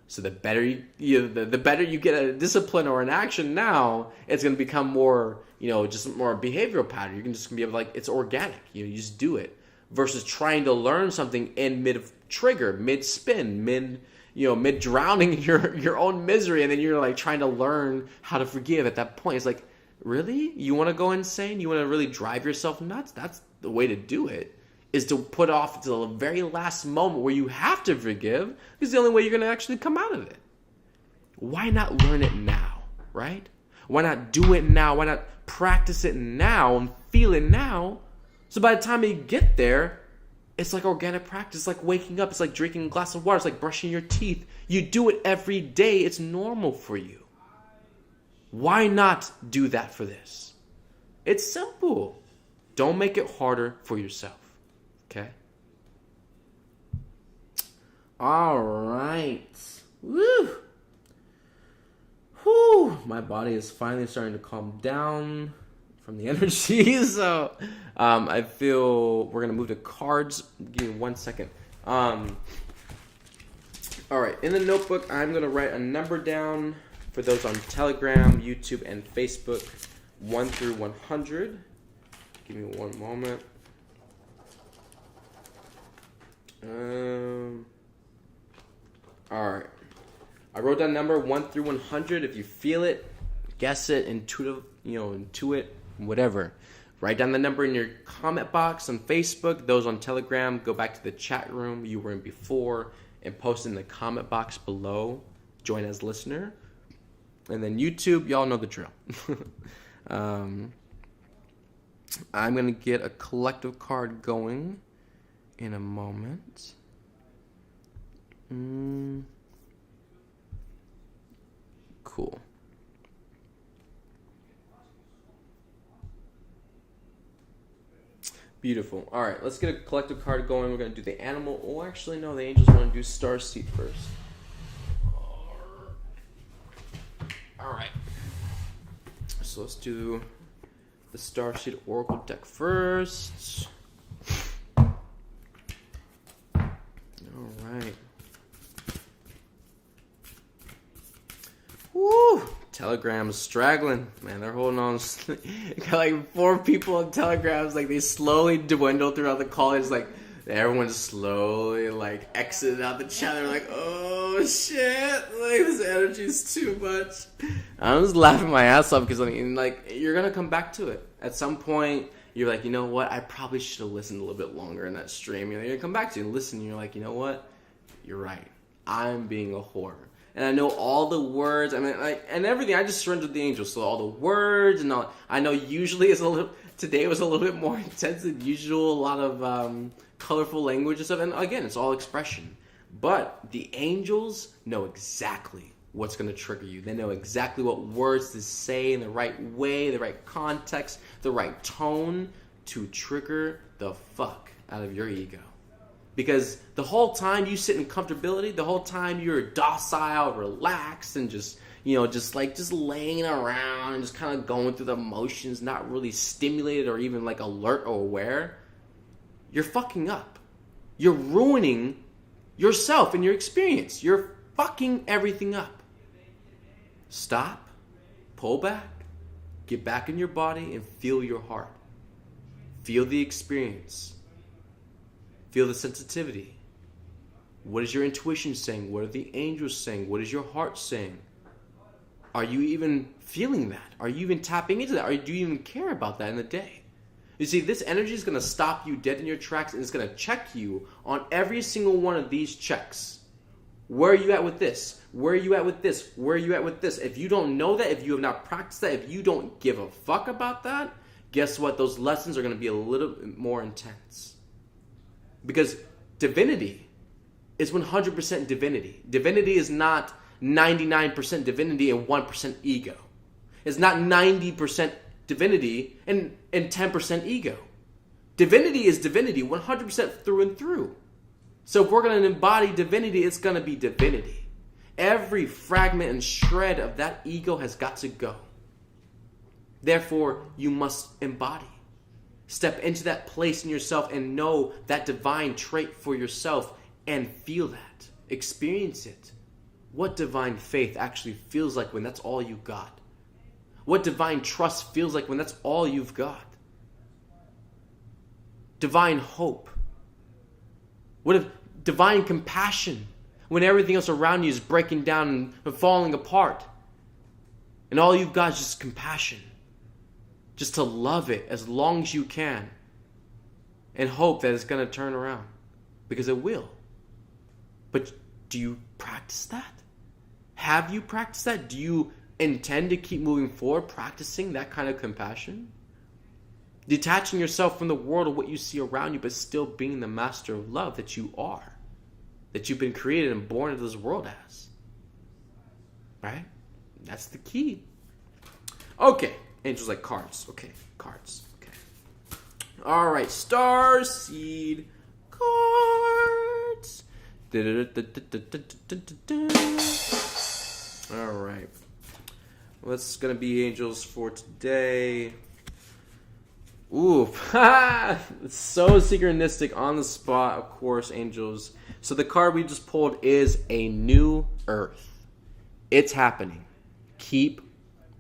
So the better the better you get a discipline or an action now, it's going to become more, just more a behavioral pattern. You're just going to be it's organic. You just do it, versus trying to learn something in mid-trigger, mid-spin, mid-drowning in your own misery, and then you're trying to learn how to forgive at that point. It's really? You want to go insane? You want to really drive yourself nuts? That's the way to do it. Is to put off until the very last moment where you have to forgive, because the only way you're going to actually come out of it. Why not learn it now, right? Why not do it now? Why not practice it now and feel it now? So by the time you get there, it's like organic practice. It's like waking up. It's like drinking a glass of water. It's like brushing your teeth. You do it every day. It's normal for you. Why not do that for this? It's simple. Don't make it harder for yourself. Okay. All right. Woo. Whew. My body is finally starting to calm down from the energy. So I feel we're going to move to cards. Give me 1 second. All right. In the notebook, I'm going to write a number down for those on Telegram, YouTube, and Facebook, 1 through 100. Give me one moment. All right. I wrote down number 1 through 100. If you feel it, guess it, intuit, whatever. Write down the number in your comment box on Facebook. Those on Telegram, go back to the chat room you were in before and post in the comment box below. Join as listener. And then YouTube, y'all know the drill. I'm going to get a collective card going in a moment. Cool. Beautiful. All right, let's get a collective card going. We're going to do the animal. Oh, actually, no, the angels want to do Starseed first. All right. So let's do the Starseed Oracle deck first. Telegram's straggling, man. They're holding on. Got like 4 people on Telegrams. Like they slowly dwindle throughout the call. It's like everyone's slowly like exiting out the chat. They're like, oh shit, like this energy is too much. I'm just laughing my ass off because I mean, like you're gonna come back to it at some point. You're like, you know what? I probably should have listened a little bit longer in that stream. You're gonna come back to it and listen. And you're like, you know what? You're right. I'm being a whore. And I know all the words. I mean, like, and everything. I just surrendered to the angels. So all the words and all. I know usually it's a little. Today was a little bit more intense than usual. A lot of colorful language and stuff. And again, it's all expression. But the angels know exactly what's going to trigger you. They know exactly what words to say in the right way, the right context, the right tone to trigger the fuck out of your ego. Because the whole time you sit in comfortability, the whole time you're docile, relaxed, and just laying around and just kind of going through the motions, not really stimulated or even like alert or aware, you're fucking up. You're ruining yourself and your experience. You're fucking everything up. Stop, pull back, get back in your body and feel your heart. Feel the experience. Feel the sensitivity. What is your intuition saying? What are the angels saying? What is your heart saying? Are you even feeling that? Are you even tapping into that? Or do you even care about that in the day? You see, this energy is going to stop you dead in your tracks and it's going to check you on every single one of these checks. Where are you at with this? Where are you at with this? Where are you at with this? If you don't know that, if you have not practiced that, if you don't give a fuck about that, guess what? Those lessons are going to be a little bit more intense. Because divinity is 100% divinity. Divinity is not 99% divinity and 1% ego. It's not 90% divinity and 10% ego. Divinity is divinity 100% through and through. So if we're going to embody divinity, it's going to be divinity. Every fragment and shred of that ego has got to go. Therefore, you must embody. Step into that place in yourself and know that divine trait for yourself and feel that. Experience it. What divine faith actually feels like when that's all you got? What divine trust feels like when that's all you've got? Divine hope. What if divine compassion when everything else around you is breaking down and falling apart? And all you've got is just compassion. Just to love it as long as you can. And hope that it's going to turn around. Because it will. But do you practice that? Have you practiced that? Do you intend to keep moving forward practicing that kind of compassion? Detaching yourself from the world of what you see around you, but still being the master of love that you are. That you've been created and born into this world as. Right? That's the key. Okay. Angels like cards. Okay. Cards. Okay. Alright. Star Seed cards. Alright. What's going to be angels for today? Ooh. It's so synchronistic on the spot, of course, angels. So the card we just pulled is a new earth. It's happening. Keep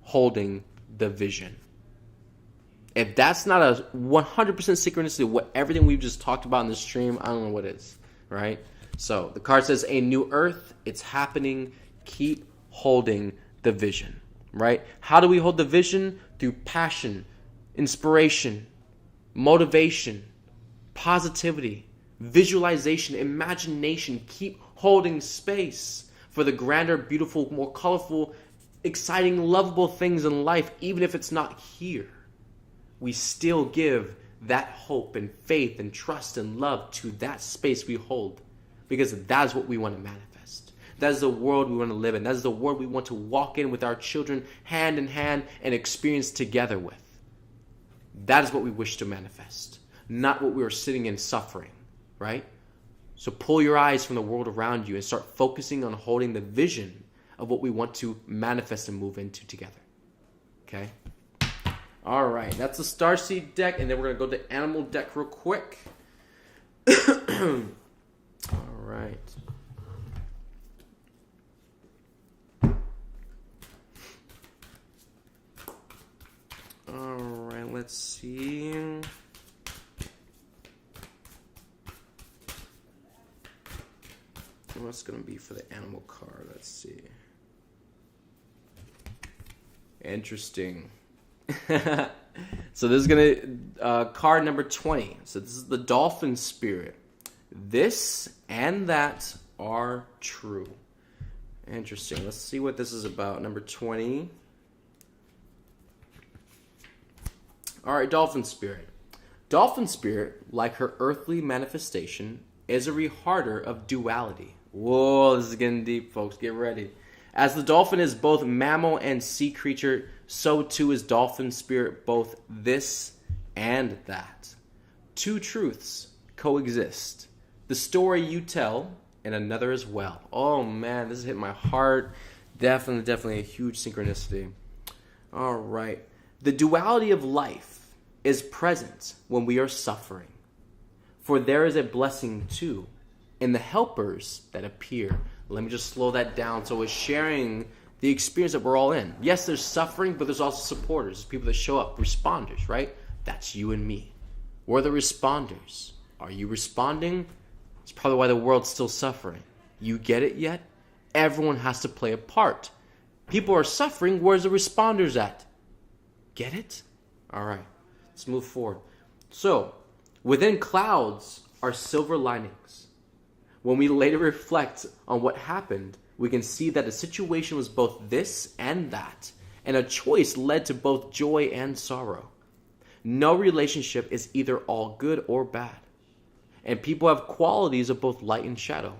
holding the vision. If that's not a 100% synchronicity of what everything we've just talked about in this stream, I don't know what is, right? So the card says a new earth. It's happening. Keep holding the vision, right? How do we hold the vision? Through passion, inspiration, motivation, positivity, visualization, imagination. Keep holding space for the grander, beautiful, more colorful, exciting, lovable things in life. Even if it's not here, we still give that hope and faith and trust and love to that space we hold, because that's what we want to manifest. That is the world we want to live in. That is the world we want to walk in with our children hand in hand and experience together with. That is what we wish to manifest, not what we are sitting in suffering, right? So pull your eyes from the world around you and start focusing on holding the vision of what we want to manifest and move into together. Okay? All right, that's the Starseed deck, and then we're going to go to Animal deck real quick. All right. let's see. What's going to be for the animal card? Let's see. Interesting. So this is going to, card number 20. So this is the dolphin spirit. This and that are true. Interesting. Let's see what this is about. Number 20. All right, dolphin spirit. Dolphin spirit, like her earthly manifestation, is a reharder of duality. Whoa, this is getting deep, folks. Get ready. As the dolphin is both mammal and sea creature, so too is dolphin spirit both this and that. Two truths coexist. The story you tell and another as well. Oh man, this is hitting my heart. Definitely a huge synchronicity. All right. The duality of life is present when we are suffering. For there is a blessing too in the helpers that appear. Let me just slow that down. So it's sharing the experience that we're all in. Yes, there's suffering, but there's also supporters. There's people that show up, responders, right? That's you and me. We're the responders. Are you responding? It's probably why the world's still suffering. You get it yet? Everyone has to play a part. People are suffering. Where's the responders at? Get it? All right. Let's move forward. So, within clouds are silver linings. When we later reflect on what happened, we can see that the situation was both this and that, and a choice led to both joy and sorrow. No relationship is either all good or bad, and people have qualities of both light and shadow.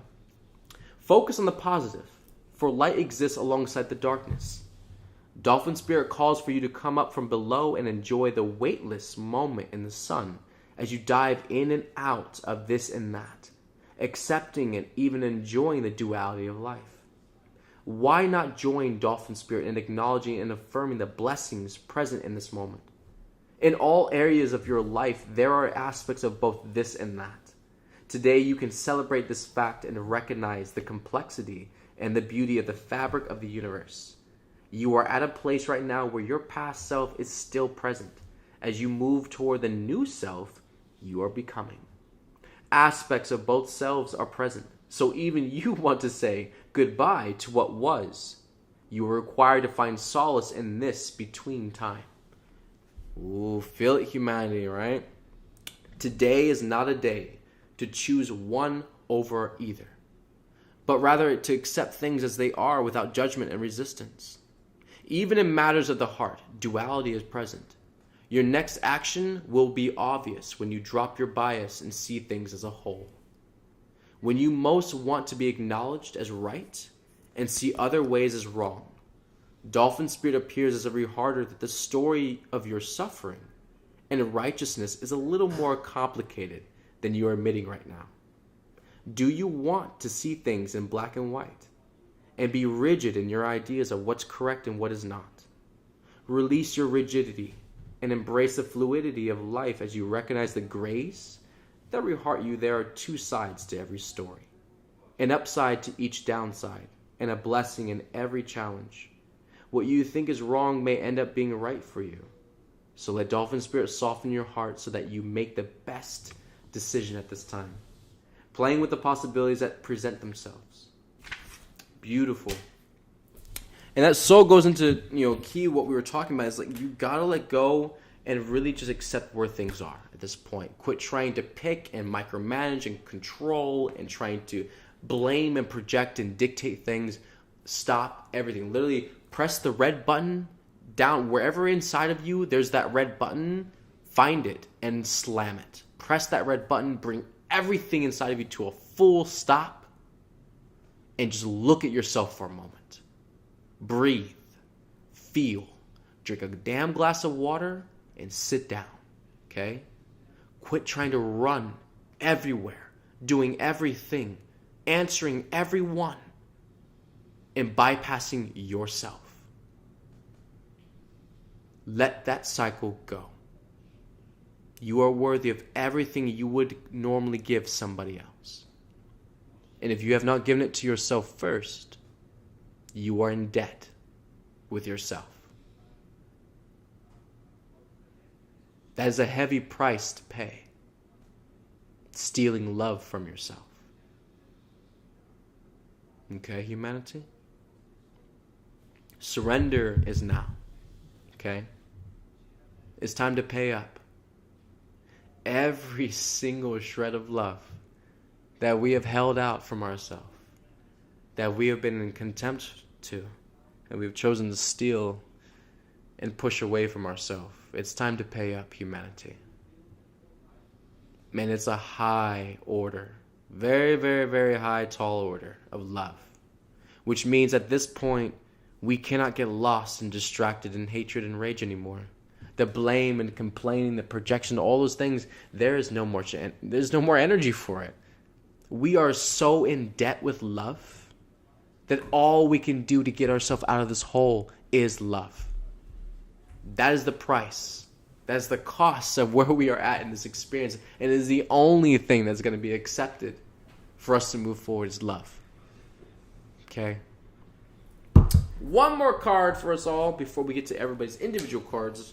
Focus on the positive, for light exists alongside the darkness. Dolphin spirit calls for you to come up from below and enjoy the weightless moment in the sun as you dive in and out of this and that, accepting and even enjoying the duality of life. Why not join dolphin spirit in acknowledging and affirming the blessings present in this moment? In all areas of your life, there are aspects of both this and that. Today, you can celebrate this fact and recognize the complexity and the beauty of the fabric of the universe. You are at a place right now where your past self is still present. As you move toward the new self you are becoming. Aspects of both selves are present, so even you want to say goodbye to what was. You are required to find solace in this between time. Ooh, feel it, humanity, right? Today is not a day to choose one over either, but rather to accept things as they are without judgment and resistance. Even in matters of the heart, duality is present. Your next action will be obvious when you drop your bias and see things as a whole. When you most want to be acknowledged as right and see other ways as wrong, dolphin spirit appears as a reharder that the story of your suffering and righteousness is a little more complicated than you are admitting right now. Do you want to see things in black and white and be rigid in your ideas of what's correct and what is not? Release your rigidity and embrace the fluidity of life as you recognize the grace that reheart you. There are two sides to every story, an upside to each downside, and a blessing in every challenge. What you think is wrong may end up being right for you. So let dolphin spirit soften your heart so that you make the best decision at this time, playing with the possibilities that present themselves. Beautiful. And that so goes into, key what we were talking about is like you gotta let go and really just accept where things are at this point. Quit trying to pick and micromanage and control and trying to blame and project and dictate things. Stop everything. Literally press the red button down wherever inside of you there's that red button. Find it and slam it. Press that red button. Bring everything inside of you to a full stop and just look at yourself for a moment. Breathe, feel, drink a damn glass of water, and sit down, okay? Quit trying to run everywhere, doing everything, answering everyone, and bypassing yourself. Let that cycle go. You are worthy of everything you would normally give somebody else. And if you have not given it to yourself first, you are in debt with yourself. That is a heavy price to pay. Stealing love from yourself. Okay, humanity? Surrender is now. Okay? It's time to pay up. Every single shred of love that we have held out from ourselves, that we have been in contempt to, and we've chosen to steal and push away from ourselves. It's time to pay up, humanity. Man, it's a high order. Very, very, very high, tall order of love. Which means at this point, we cannot get lost and distracted in hatred and rage anymore. The blame and complaining, the projection, all those things, there's no more energy for it. We are so in debt with love that all we can do to get ourselves out of this hole is love. That is the price. That's the cost of where we are at in this experience. And it is the only thing that's going to be accepted for us to move forward is love. Okay? One more card for us all before we get to everybody's individual cards.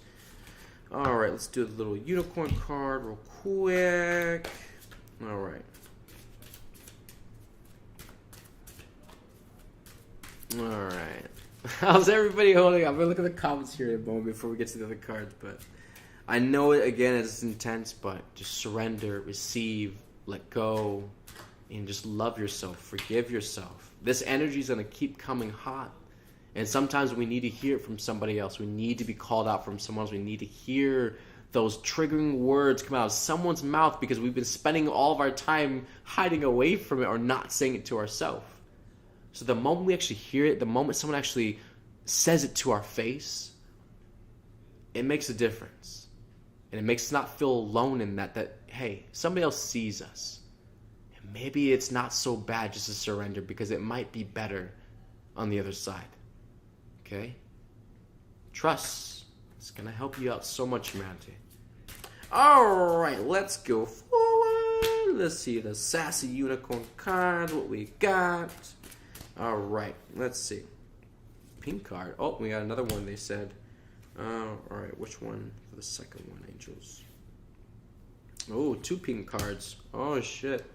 All right, let's do a little unicorn card real quick. All right. All right. How's everybody holding up? I'm going to look at the comments here in a moment before we get to the other cards. But I know it, again, it's intense, but just surrender, receive, let go, and just love yourself. Forgive yourself. This energy is going to keep coming hot. And sometimes we need to hear it from somebody else. We need to be called out from someone else. We need to hear those triggering words come out of someone's mouth because we've been spending all of our time hiding away from it or not saying it to ourselves. So the moment we actually hear it, the moment someone actually says it to our face, it makes a difference. And it makes us not feel alone in that hey, somebody else sees us. And maybe it's not so bad just to surrender because it might be better on the other side. Okay? Trust. It's going to help you out so much, humanity. All right, let's go forward. Let's see the sassy unicorn card, what we got. All right, let's see. Pink card. Oh, we got another one, they said. All right, which one for the second one, angels? Oh, 2 pink cards. Oh, shit.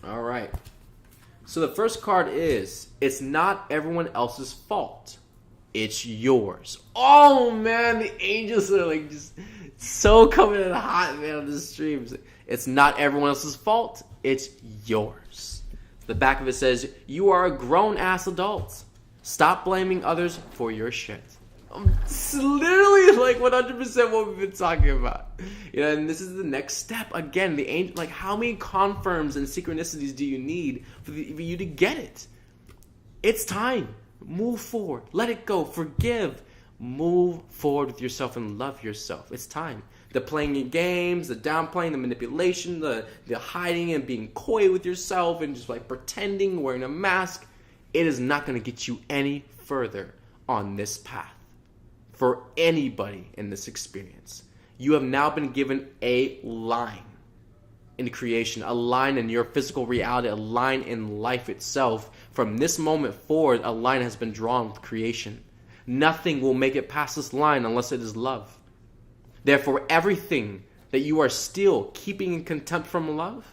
All right. So the first card is, it's not everyone else's fault. It's yours. Oh, man, the angels are like just so coming in hot, man, on the streams. It's not everyone else's fault. It's yours. The back of it says, you are a grown-ass adult. Stop blaming others for your shit. It's literally like 100% what we've been talking about. You know, and this is the next step. Again, the angel, like how many confirms and synchronicities do you need for you to get it? It's time. Move forward. Let it go. Forgive. Move forward with yourself and love yourself. It's time. The playing your games, the downplaying, the manipulation, the hiding and being coy with yourself and just like pretending, wearing a mask, it is not going to get you any further on this path. For anybody in this experience, you have now been given a line in creation, a line in your physical reality, a line in life itself. From this moment forward, a line has been drawn with creation. Nothing will make it past this line unless it is love. Therefore, everything that you are still keeping in contempt from love,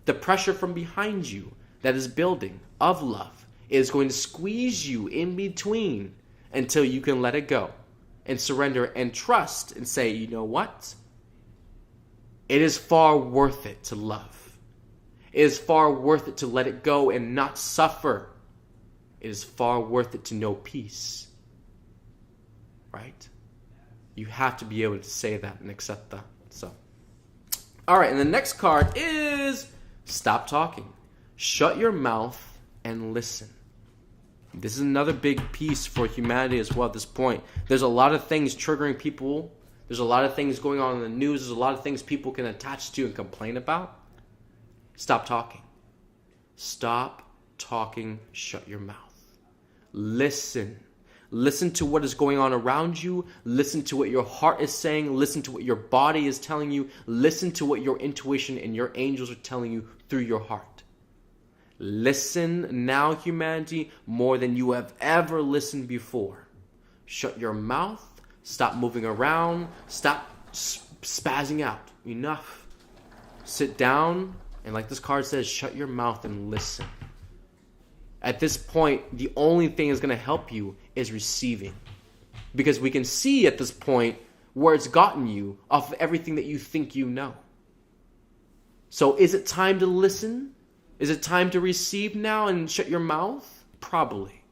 the pressure from behind you that is building of love is going to squeeze you in between until you can let it go. And surrender and trust and say, you know what? It is far worth it to love. It is far worth it to let it go and not suffer. It is far worth it to know peace. Right? You have to be able to say that and accept that. So, all right, and the next card is stop talking. Shut your mouth and listen. This is another big piece for humanity as well at this point. There's a lot of things triggering people. There's a lot of things going on in the news. There's a lot of things people can attach to and complain about. Stop talking. Stop talking. Shut your mouth. Listen. Listen to what is going on around you. Listen to what your heart is saying. Listen to what your body is telling you. Listen to what your intuition and your angels are telling you through your heart. Listen now, humanity, more than you have ever listened before. Shut your mouth, Stop moving around. Stop spazzing out. Enough. Sit down, and like this card says, shut your mouth and listen. At this point, the only thing that's going to help you is receiving. Because we can see at this point where it's gotten you off of everything that you think you know. So is it time to listen? Is it time to receive now and shut your mouth? Probably.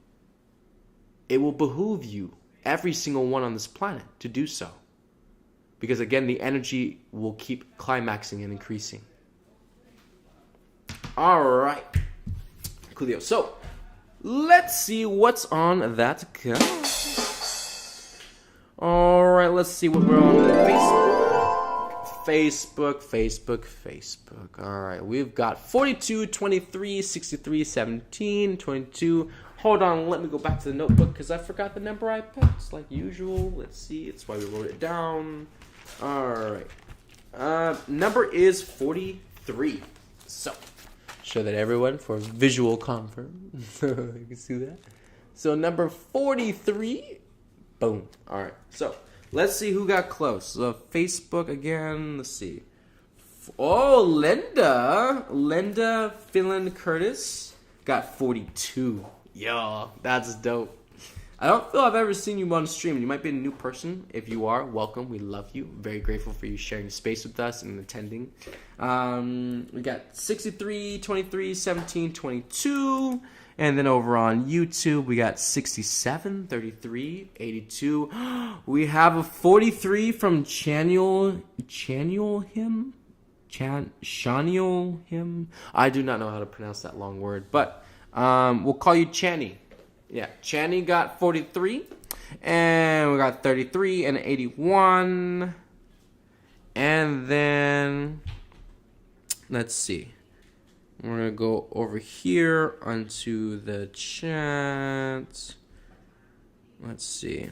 It will behoove you, every single one on this planet, to do so. Because again, the energy will keep climaxing and increasing. Alright. Coolio. So, let's see what's on that card. Alright, let's see what we're on. Facebook. Alright, we've got 42, 23, 63, 17, 22. Hold on, let me go back to the notebook because I forgot the number I picked. Like usual. Let's see, it's why we wrote it down. Alright. Number is 43. So, show that everyone for visual confirm. You can see that. So, number 43. Boom. Alright, so let's see who got close. So, Facebook again. Let's see. Oh, Linda Finland Curtis got 42. Yo, that's dope. I don't feel I've ever seen you on stream. You might be a new person. If you are, welcome. We love you. Very grateful for you sharing space with us and attending. We got 63, 23, 17, 22. And then over on YouTube, we got 67, 33, 82. We have a 43 from Shaniel him. I do not know how to pronounce that long word, but we'll call you Chani. Yeah, Chani got 43, and we got 33 and 81. And then, let's see. We're going to go over here onto the chat. Let's see.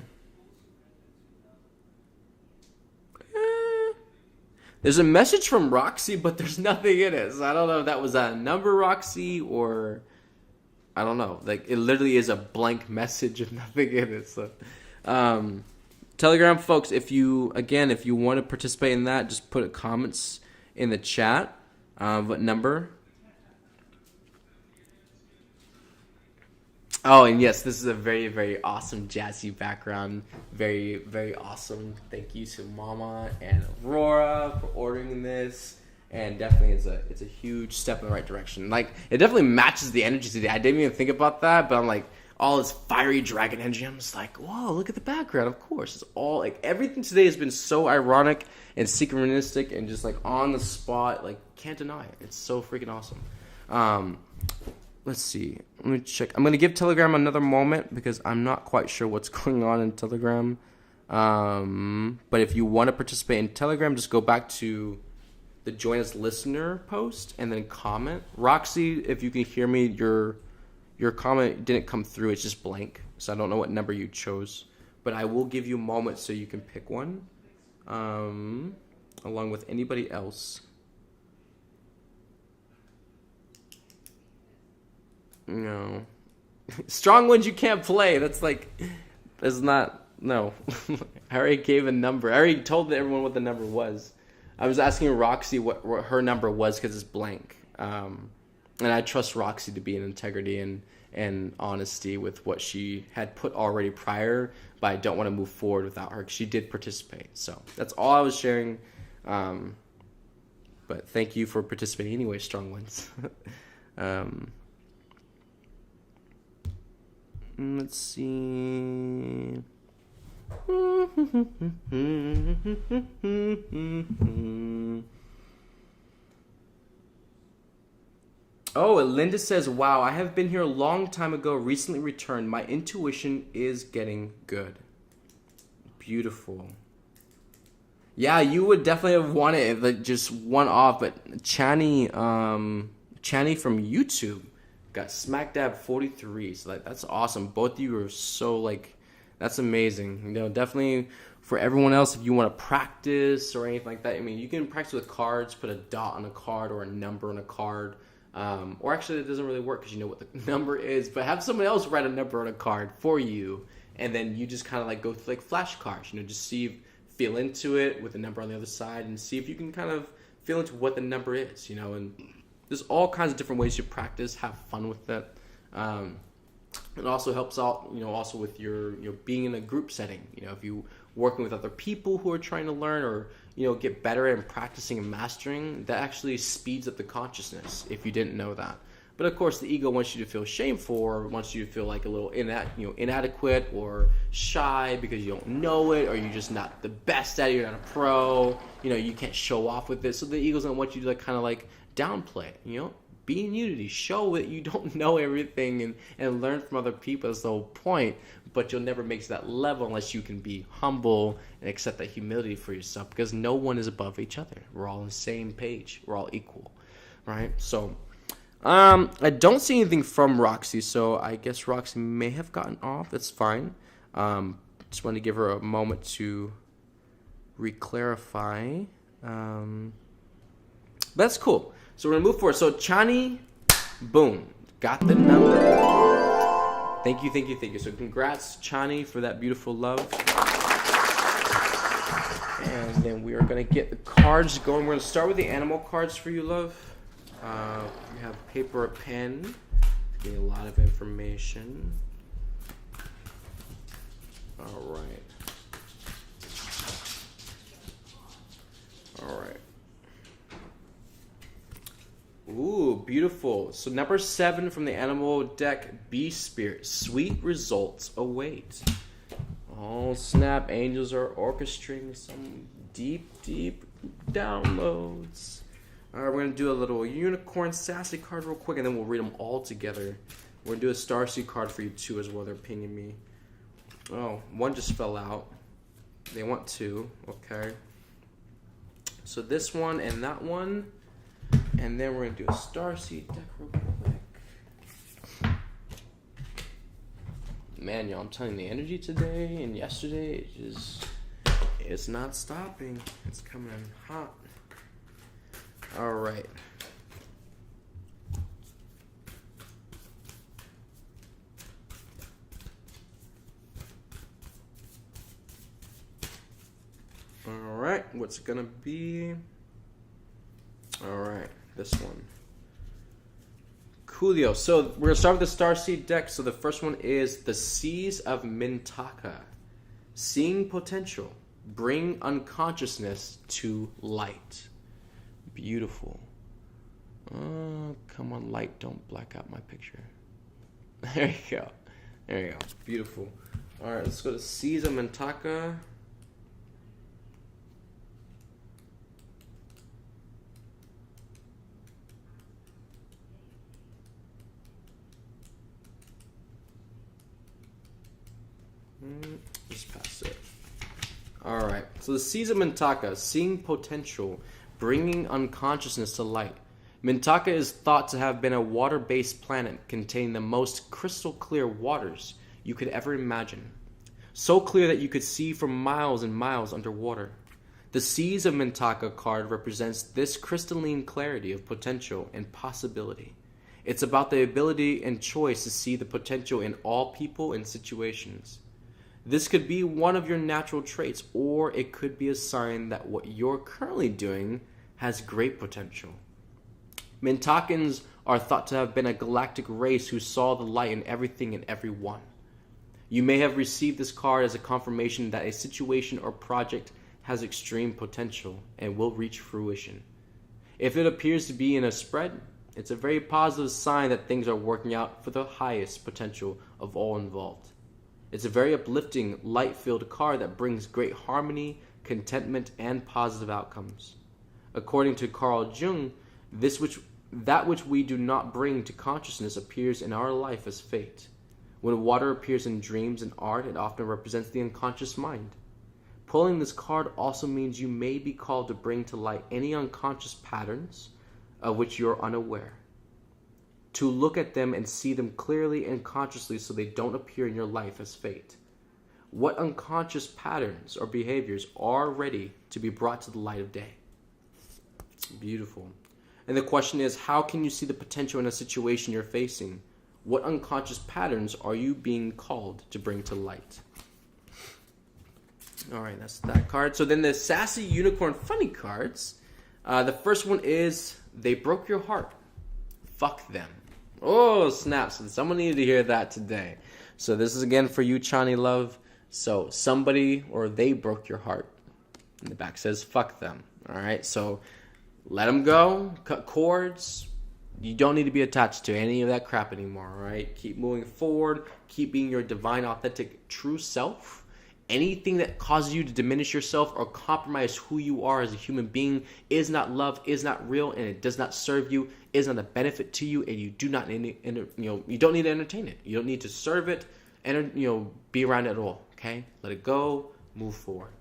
There's a message from Roxy, but there's nothing in it. So I don't know if that was a number, Roxy, or I don't know. Like, it literally is a blank message with nothing in it. So, Telegram folks, if you want to participate in that, just put comments in the chat. What number? Oh, and yes, this is a very, very awesome jazzy background. Very, very awesome. Thank you to Mama and Aurora for ordering this. And definitely it's a huge step in the right direction. Like, it definitely matches the energy today. I didn't even think about that, but I'm like, all this fiery dragon energy. I'm just like, whoa, look at the background. Of course, it's all like everything today has been so ironic and synchronistic and just like on the spot. Like, can't deny it. It's so freaking awesome. Let's see. Let me check. I'm going to give Telegram another moment because I'm not quite sure what's going on in Telegram. But if you want to participate in Telegram, just go back to the Join Us Listener post and then comment. Roxy, if you can hear me, your comment didn't come through. It's just blank. So I don't know what number you chose. But I will give you a moment so you can pick one. Along with anybody else. No. Strong ones you can't play. That's not, no. I already gave a number. I already told everyone what the number was. I was asking Roxy what her number was because it's blank. And I trust Roxy to be in integrity and honesty with what she had put already prior, but I don't want to move forward without her because she did participate. So that's all I was sharing. But thank you for participating anyway, strong ones. Let's see. Oh, Linda says, wow, I have been here a long time ago, recently returned. My intuition is getting good. Beautiful. Yeah, you would definitely have wanted like just one off, but Chani from YouTube got smack dab 43. So like that's awesome. Both of you are so like that's amazing. You know, definitely for everyone else, if you want to practice or anything like that, I mean, you can practice with cards, put a dot on a card or a number on a card. Or actually, it doesn't really work because you know what the number is. But have someone else write a number on a card for you and then you just kind of like go through like flashcards, just feel into it with the number on the other side, and see if you can kind of feel into what the number is, and there's all kinds of different ways you practice, have fun with it. It also helps out, also with your, being in a group setting, if you working with other people who are trying to learn or, get better at practicing and mastering, that actually speeds up the consciousness if you didn't know that. But of course, the ego wants you to feel shameful, or wants you to feel like a little inadequate or shy because you don't know it, or you're just not the best at it, you're not a pro, you can't show off with it. So the ego's gonna want you to like kind of like downplay it, be in unity, show that you don't know everything and learn from other people. That's the whole point. But you'll never make to that level unless you can be humble and accept that humility for yourself, because no one is above each other. We're all on the same page. We're all equal, right? So I don't see anything from Roxy, so I guess Roxy may have gotten off. That's fine. Just want to give her a moment to re-clarify. That's cool. So we're going to move forward. So Chani, boom, got the number. Thank you. So congrats, Chani, for that beautiful love. And then we are going to get the cards going. We're going to start with the animal cards for you, love. We have paper or pen. Getting a lot of information. All right. Ooh, beautiful. So number 7 from the animal deck, Beast Spirit. Sweet results await. Oh, snap. Angels are orchestrating some deep downloads. All right, we're going to do a little unicorn sassy card real quick, and then we'll read them all together. We're going to do a Starseed card for you, too, as well. They're pinging me. Oh, one just fell out. They want 2. Okay. So this one and that one. And then we're going to do a Starseed deck real quick. Man, y'all, I'm telling you, the energy today and yesterday, it's not stopping. It's coming in hot. All right. All right, what's it gonna be? All right, this one. Coolio. So we're gonna start with the Starseed deck. So the first one is the Seas of Mintaka. Seeing potential. Bring unconsciousness to light. Beautiful. Oh, come on, light, don't black out my picture. There you go. There you go. Beautiful. All right, let's go to Seas of Mintaka. Just pass it. All right. So the Seas of Mintaka, seeing potential, bringing unconsciousness to light. Mintaka is thought to have been a water-based planet containing the most crystal clear waters you could ever imagine. So clear that you could see for miles and miles underwater. The Seas of Mintaka card represents this crystalline clarity of potential and possibility. It's about the ability and choice to see the potential in all people and situations. This could be one of your natural traits, or it could be a sign that what you're currently doing has great potential. Mintakans are thought to have been a galactic race who saw the light in everything and everyone. You may have received this card as a confirmation that a situation or project has extreme potential and will reach fruition. If it appears to be in a spread, it's a very positive sign that things are working out for the highest potential of all involved. It's a very uplifting, light-filled card that brings great harmony, contentment, and positive outcomes. According to Carl Jung, that which we do not bring to consciousness appears in our life as fate. When water appears in dreams and art, it often represents the unconscious mind. Pulling this card also means you may be called to bring to light any unconscious patterns of which you are unaware. To look at them and see them clearly and consciously so they don't appear in your life as fate. What unconscious patterns or behaviors are ready to be brought to the light of day? Beautiful. And the question is, how can you see the potential in a situation you're facing? What unconscious patterns are you being called to bring to light? All right, that's that card. So then the Sassy Unicorn Funny cards. The first one is They Broke Your Heart. Fuck them. Oh, snap. So someone needed to hear that today. So this is again for you, Chani Love. So somebody or they broke your heart. And the back says, fuck them. All right, so let them go. Cut cords. You don't need to be attached to any of that crap anymore, all right? Keep moving forward. Keep being your divine, authentic, true self. Anything that causes you to diminish yourself or compromise who you are as a human being is not love, is not real, and it does not serve you, is not a benefit to you, and you do not need, you don't need to entertain it. You don't need to serve it, and be around it at all. Okay, let it go, move forward.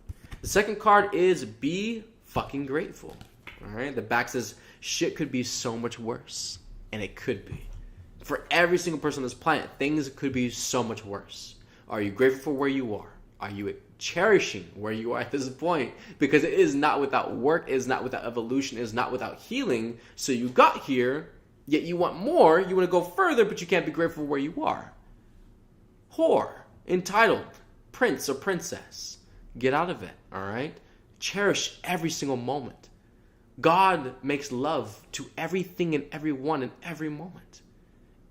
The second card is Be Fucking Grateful. All right, the back says shit could be so much worse, and it could be. For every single person on this planet, things could be so much worse. Are you grateful for where you are? Are you cherishing where you are at this point? Because it is not without work, it is not without evolution, it is not without healing. So you got here, yet you want more, you want to go further, but you can't be grateful where you are. Whore, entitled, prince or princess. Get out of it, all right? Cherish every single moment. God makes love to everything and everyone in every moment.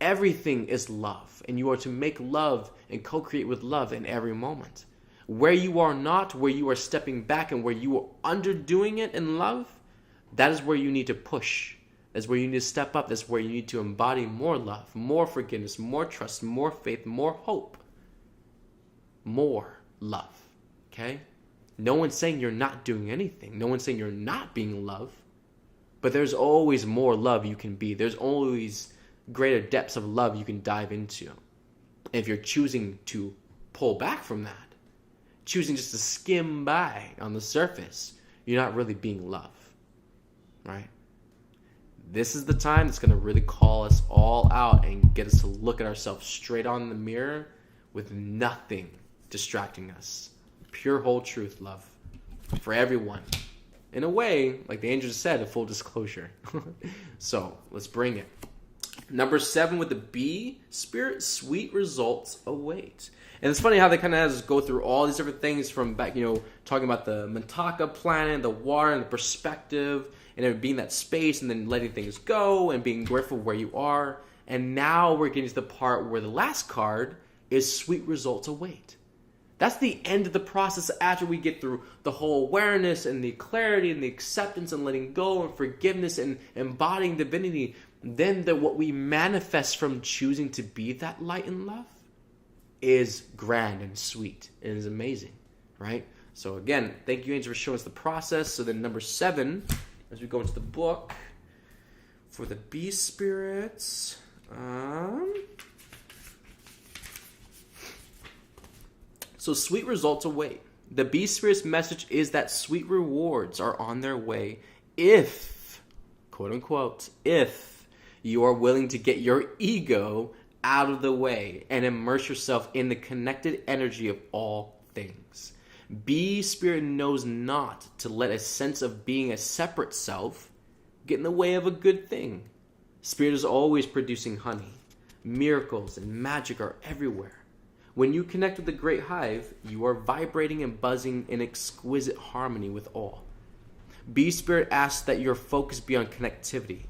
Everything is love, and you are to make love and co-create with love in every moment. Where you are not, where you are stepping back, and where you are underdoing it in love, that is where you need to push. That's where you need to step up. That's where you need to embody more love, more forgiveness, more trust, more faith, more hope. More love, okay? No one's saying you're not doing anything. No one's saying you're not being love. But there's always more love you can be. There's always greater depths of love you can dive into. If you're choosing to pull back from that, choosing just to skim by on the surface, you're not really being love, right? This is the time that's going to really call us all out and get us to look at ourselves straight on in the mirror with nothing distracting us. Pure whole truth love for everyone. In a way, like the angel said, a full disclosure. So let's bring it. Number 7 with the B spirit, sweet results await. And it's funny how they kind of have us go through all these different things from back, talking about the Mintaka planet, the water, and the perspective, and it being that space, and then letting things go, and being grateful where you are. And now we're getting to the part where the last card is sweet results await. That's the end of the process after we get through the whole awareness and the clarity and the acceptance and letting go and forgiveness and embodying divinity. Then what we manifest from choosing to be that light and love is grand and sweet. It is amazing, right? So again, thank you, Angel, for showing us the process. So then number 7, as we go into the book, for the bee spirits, so sweet results await. The bee spirit's message is that sweet rewards are on their way if, quote unquote, if you are willing to get your ego out of the way and immerse yourself in the connected energy of all things. Bee spirit knows not to let a sense of being a separate self get in the way of a good thing. Spirit is always producing honey. Miracles and magic are everywhere. When you connect with the great hive, you are vibrating and buzzing in exquisite harmony with all. Bee spirit asks that your focus be on connectivity.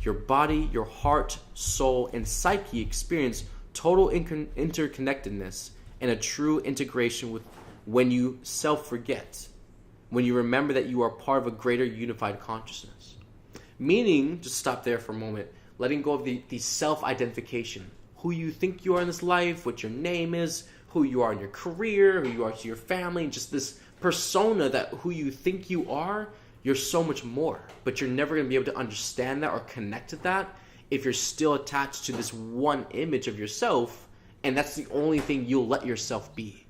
Your body, your heart, soul, and psyche experience total interconnectedness and a true integration with when you self-forget, when you remember that you are part of a greater unified consciousness. Meaning, just stop there for a moment, letting go of the self-identification. Who you think you are in this life, what your name is, who you are in your career, who you are to your family, and just this persona that who you think you are, you're so much more. But you're never going to be able to understand that or connect to that if you're still attached to this one image of yourself, and that's the only thing you'll let yourself be.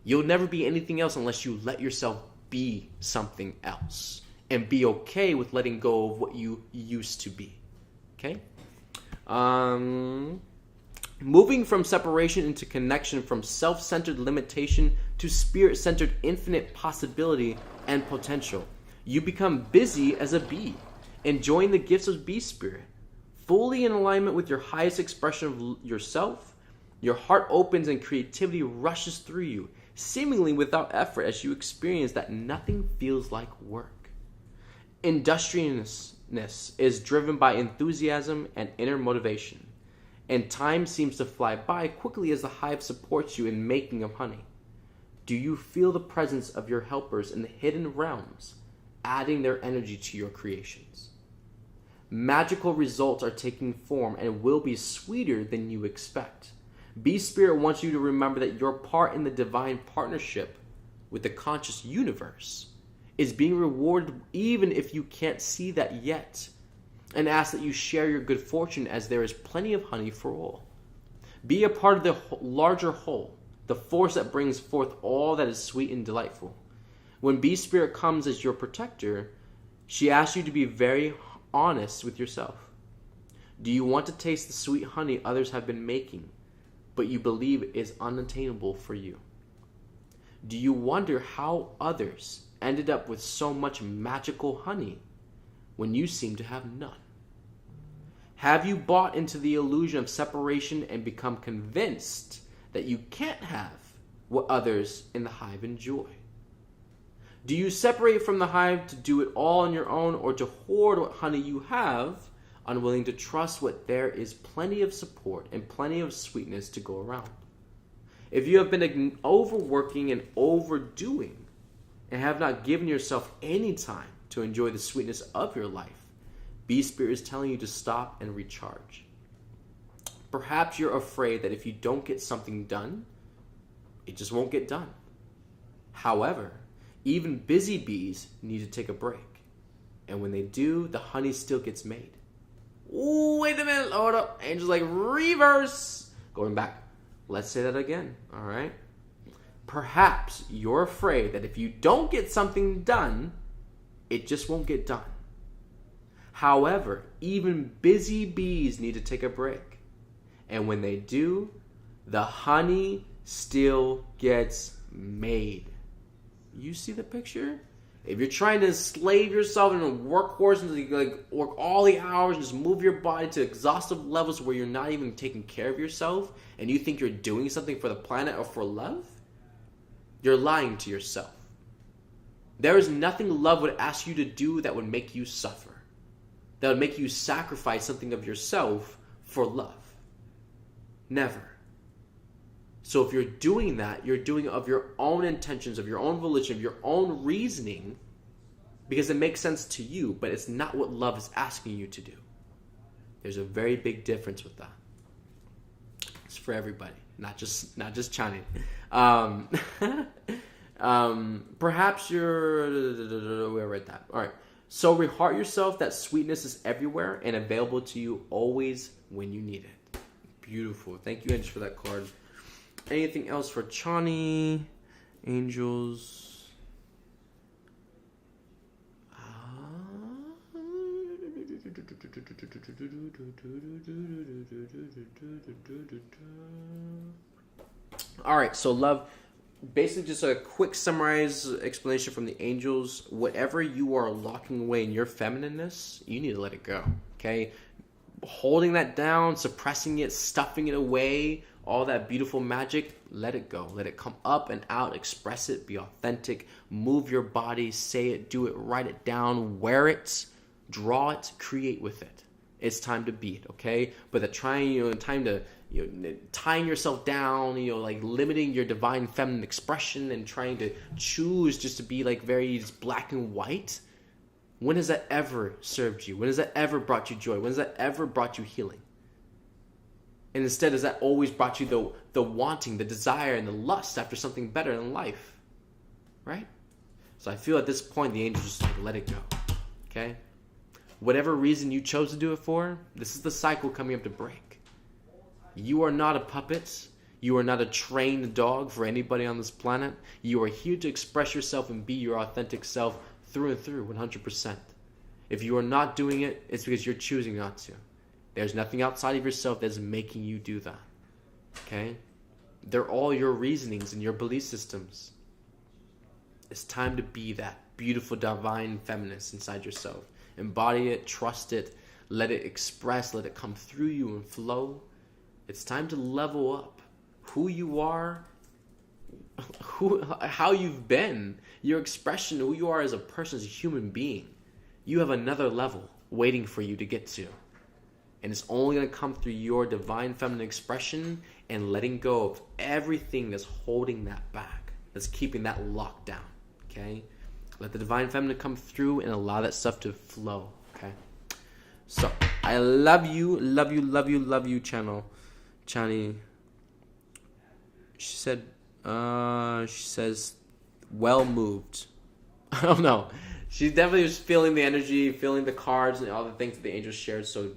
You'll never be anything else unless you let yourself be something else and be okay with letting go of what you used to be. Okay? Moving from separation into connection, from self-centered limitation to spirit-centered infinite possibility and potential. You become busy as a bee, enjoying the gifts of bee spirit. Fully in alignment with your highest expression of yourself, your heart opens and creativity rushes through you. seemingly without effort as you experience that nothing feels like work. Industriousness is driven by enthusiasm and inner motivation, and time seems to fly by quickly as the hive supports you in making of honey. Do you feel the presence of your helpers in the hidden realms, adding their energy to your creations? Magical results are taking form and will be sweeter than you expect. Bee Spirit wants you to remember that your part in the divine partnership with the conscious universe is being rewarded even if you can't see that yet, and ask that you share your good fortune as there is plenty of honey for all. Be a part of the larger whole, the force that brings forth all that is sweet and delightful. When Bee Spirit comes as your protector, she asks you to be very honest with yourself. Do you want to taste the sweet honey others have been making, but you believe is unattainable for you? Do you wonder how others ended up with so much magical honey when you seem to have none? Have you bought into the illusion of separation and become convinced that you can't have what others in the hive enjoy? Do you separate from the hive to do it all on your own, or to hoard what honey you have, unwilling to trust what there is plenty of support and plenty of sweetness to go around? If you have been overworking and overdoing and have not given yourself any time to enjoy the sweetness of your life, Bee Spirit is telling you to stop and recharge. Perhaps you're afraid that if you don't get something done, it just won't get done. However, even busy bees need to take a break. And when they do, the honey still gets made. Ooh, wait a minute. Hold up. Angel's like, reverse. Going back. Let's say that again. All right. Perhaps you're afraid that if you don't get something done, it just won't get done. However, even busy bees need to take a break. And when they do, the honey still gets made. You see the picture? If you're trying to slave yourself and a workhorse and like work all the hours and just move your body to exhaustive levels where you're not even taking care of yourself and you think you're doing something for the planet or for love, you're lying to yourself. There is nothing love would ask you to do that would make you suffer, that would make you sacrifice something of yourself for love. Never. So if you're doing that, you're doing it of your own intentions, of your own volition, of your own reasoning, because it makes sense to you, but it's not what love is asking you to do. There's a very big difference with that. It's for everybody, not just Chani. Perhaps you're... Where read that? All right. So reheart yourself that sweetness is everywhere and available to you always when you need it. Beautiful. Thank you, Angels, for that card. Anything else for Chani? Angels. Alright, so love. Basically just a quick summarized explanation from the angels. Whatever you are locking away in your feminineness, you need to let it go. Okay? Holding that down, suppressing it, stuffing it away, all that beautiful magic, let it go. Let it come up and out. Express it. Be authentic. Move your body. Say it. Do it. Write it down. Wear it. Draw it. Create with it. It's time to be it, okay? But the tying yourself down, like limiting your divine feminine expression and trying to choose just to be like very just black and white. When has that ever served you? When has that ever brought you joy? When has that ever brought you healing? And instead, has that always brought you the wanting, the desire, and the lust after something better in life? Right? So I feel at this point, the angels just like, let it go. Okay? Whatever reason you chose to do it for, this is the cycle coming up to break. You are not a puppet. You are not a trained dog for anybody on this planet. You are here to express yourself and be your authentic self through and through, 100%. If you are not doing it, it's because you're choosing not to. There's nothing outside of yourself that's making you do that. Okay? They're all your reasonings and your belief systems. It's time to be that beautiful divine feminist inside yourself. Embody it, trust it, let it express, let it come through you and flow. It's time to level up who you are, how you've been, your expression, who you are as a person, as a human being. You have another level waiting for you to get to. And it's only going to come through your divine feminine expression and letting go of everything that's holding that back, that's keeping that locked down, okay? Let the divine feminine come through and allow that stuff to flow, okay? So, I love you, channel. Chani. She says, well moved. I don't know. She definitely was feeling the energy, feeling the cards and all the things that the angels shared. So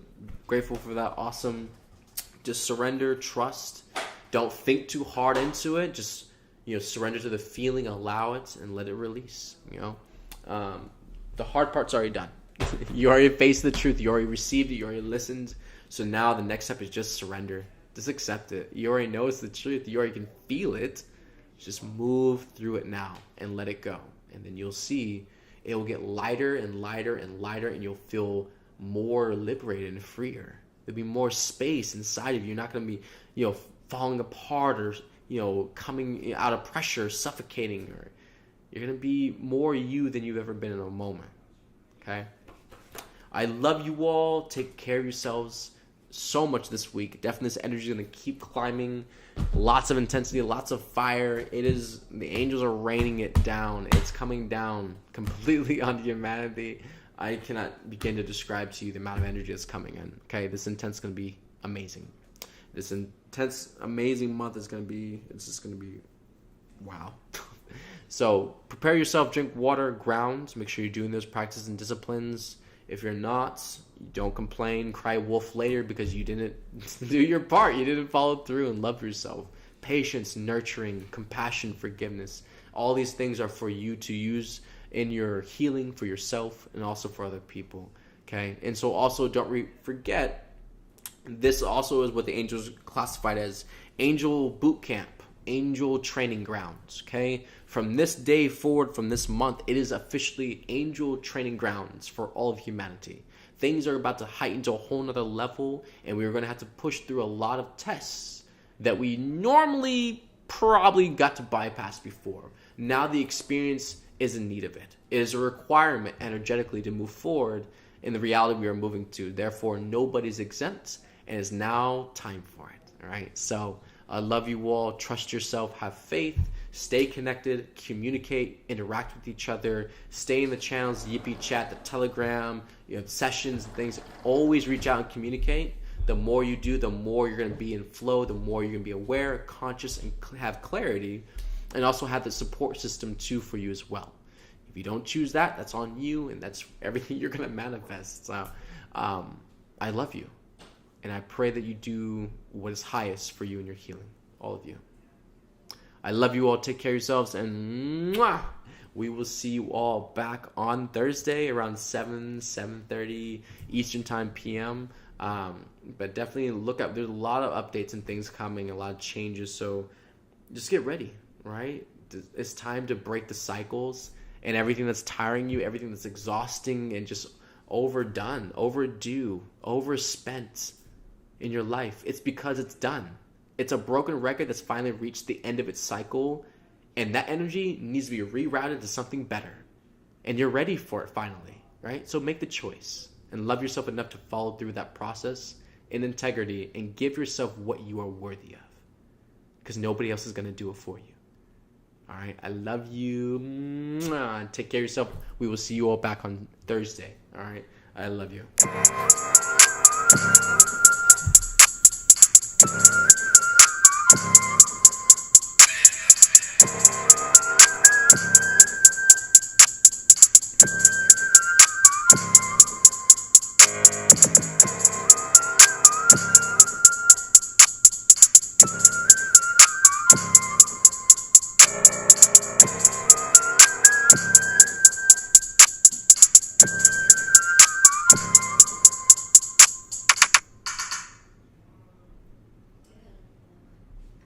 grateful for that. Awesome. Just surrender, trust. Don't think too hard into it. Just, surrender to the feeling, allow it, and let it release. The hard part's already done. You already faced the truth. You already received it. You already listened. So now the next step is just surrender. Just accept it. You already know it's the truth. You already can feel it. Just move through it now and let it go. And then you'll see it will get lighter and lighter and lighter, and you'll feel more liberated and freer. There'll be more space inside of you. You're not going to be, falling apart or, coming out of pressure, suffocating. Or you're going to be more you than you've ever been in a moment. Okay? I love you all. Take care of yourselves so much this week. Definitely this energy is going to keep climbing. Lots of intensity, lots of fire. The angels are raining it down. It's coming down completely on humanity. I cannot begin to describe to you the amount of energy that's coming in. Okay, this intense is going to be amazing. This intense, amazing month it's just going to be, wow. So prepare yourself, drink water, ground. Make sure you're doing those practices and disciplines. If you're not, don't complain, cry wolf later because you didn't do your part. You didn't follow through and love yourself. Patience, nurturing, compassion, forgiveness. All these things are for you to use in your healing for yourself and also for other people. Okay? And so also don't forget, this also is what the angels classified as angel boot camp. Angel training grounds, okay? From this day forward, from this month, it is officially angel training grounds for all of humanity. Things are about to heighten to a whole nother level, and we're going to have to push through a lot of tests that we normally probably got to bypass before. Now the experience is in need of it. It is a requirement energetically to move forward in the reality we are moving to. Therefore, nobody's exempt, and it's now time for it, all right? So I love you all. Trust yourself. Have faith. Stay connected. Communicate. Interact with each other. Stay in the channels, Yippee Chat, the Telegram, sessions and things. Always reach out and communicate. The more you do, the more you're going to be in flow. The more you're going to be aware, conscious, and have clarity. And also have the support system too for you as well. If you don't choose that, that's on you, and that's everything you're going to manifest. So I love you. And I pray that you do what is highest for you in your healing. All of you. I love you all. Take care of yourselves. And we will see you all back on Thursday around 7:30 Eastern Time PM. But definitely look up. There's a lot of updates and things coming. A lot of changes. So just get ready, right? It's time to break the cycles and everything that's tiring you, everything that's exhausting and just overdone, overdue, overspent in your life. It's because it's done. It's a broken record that's finally reached the end of its cycle, and that energy needs to be rerouted to something better. And you're ready for it finally, right? So make the choice and love yourself enough to follow through that process in integrity and give yourself what you are worthy of, because nobody else is going to do it for you. All right, I love you. Take care of yourself. We will see you all back on Thursday. All right, I love you.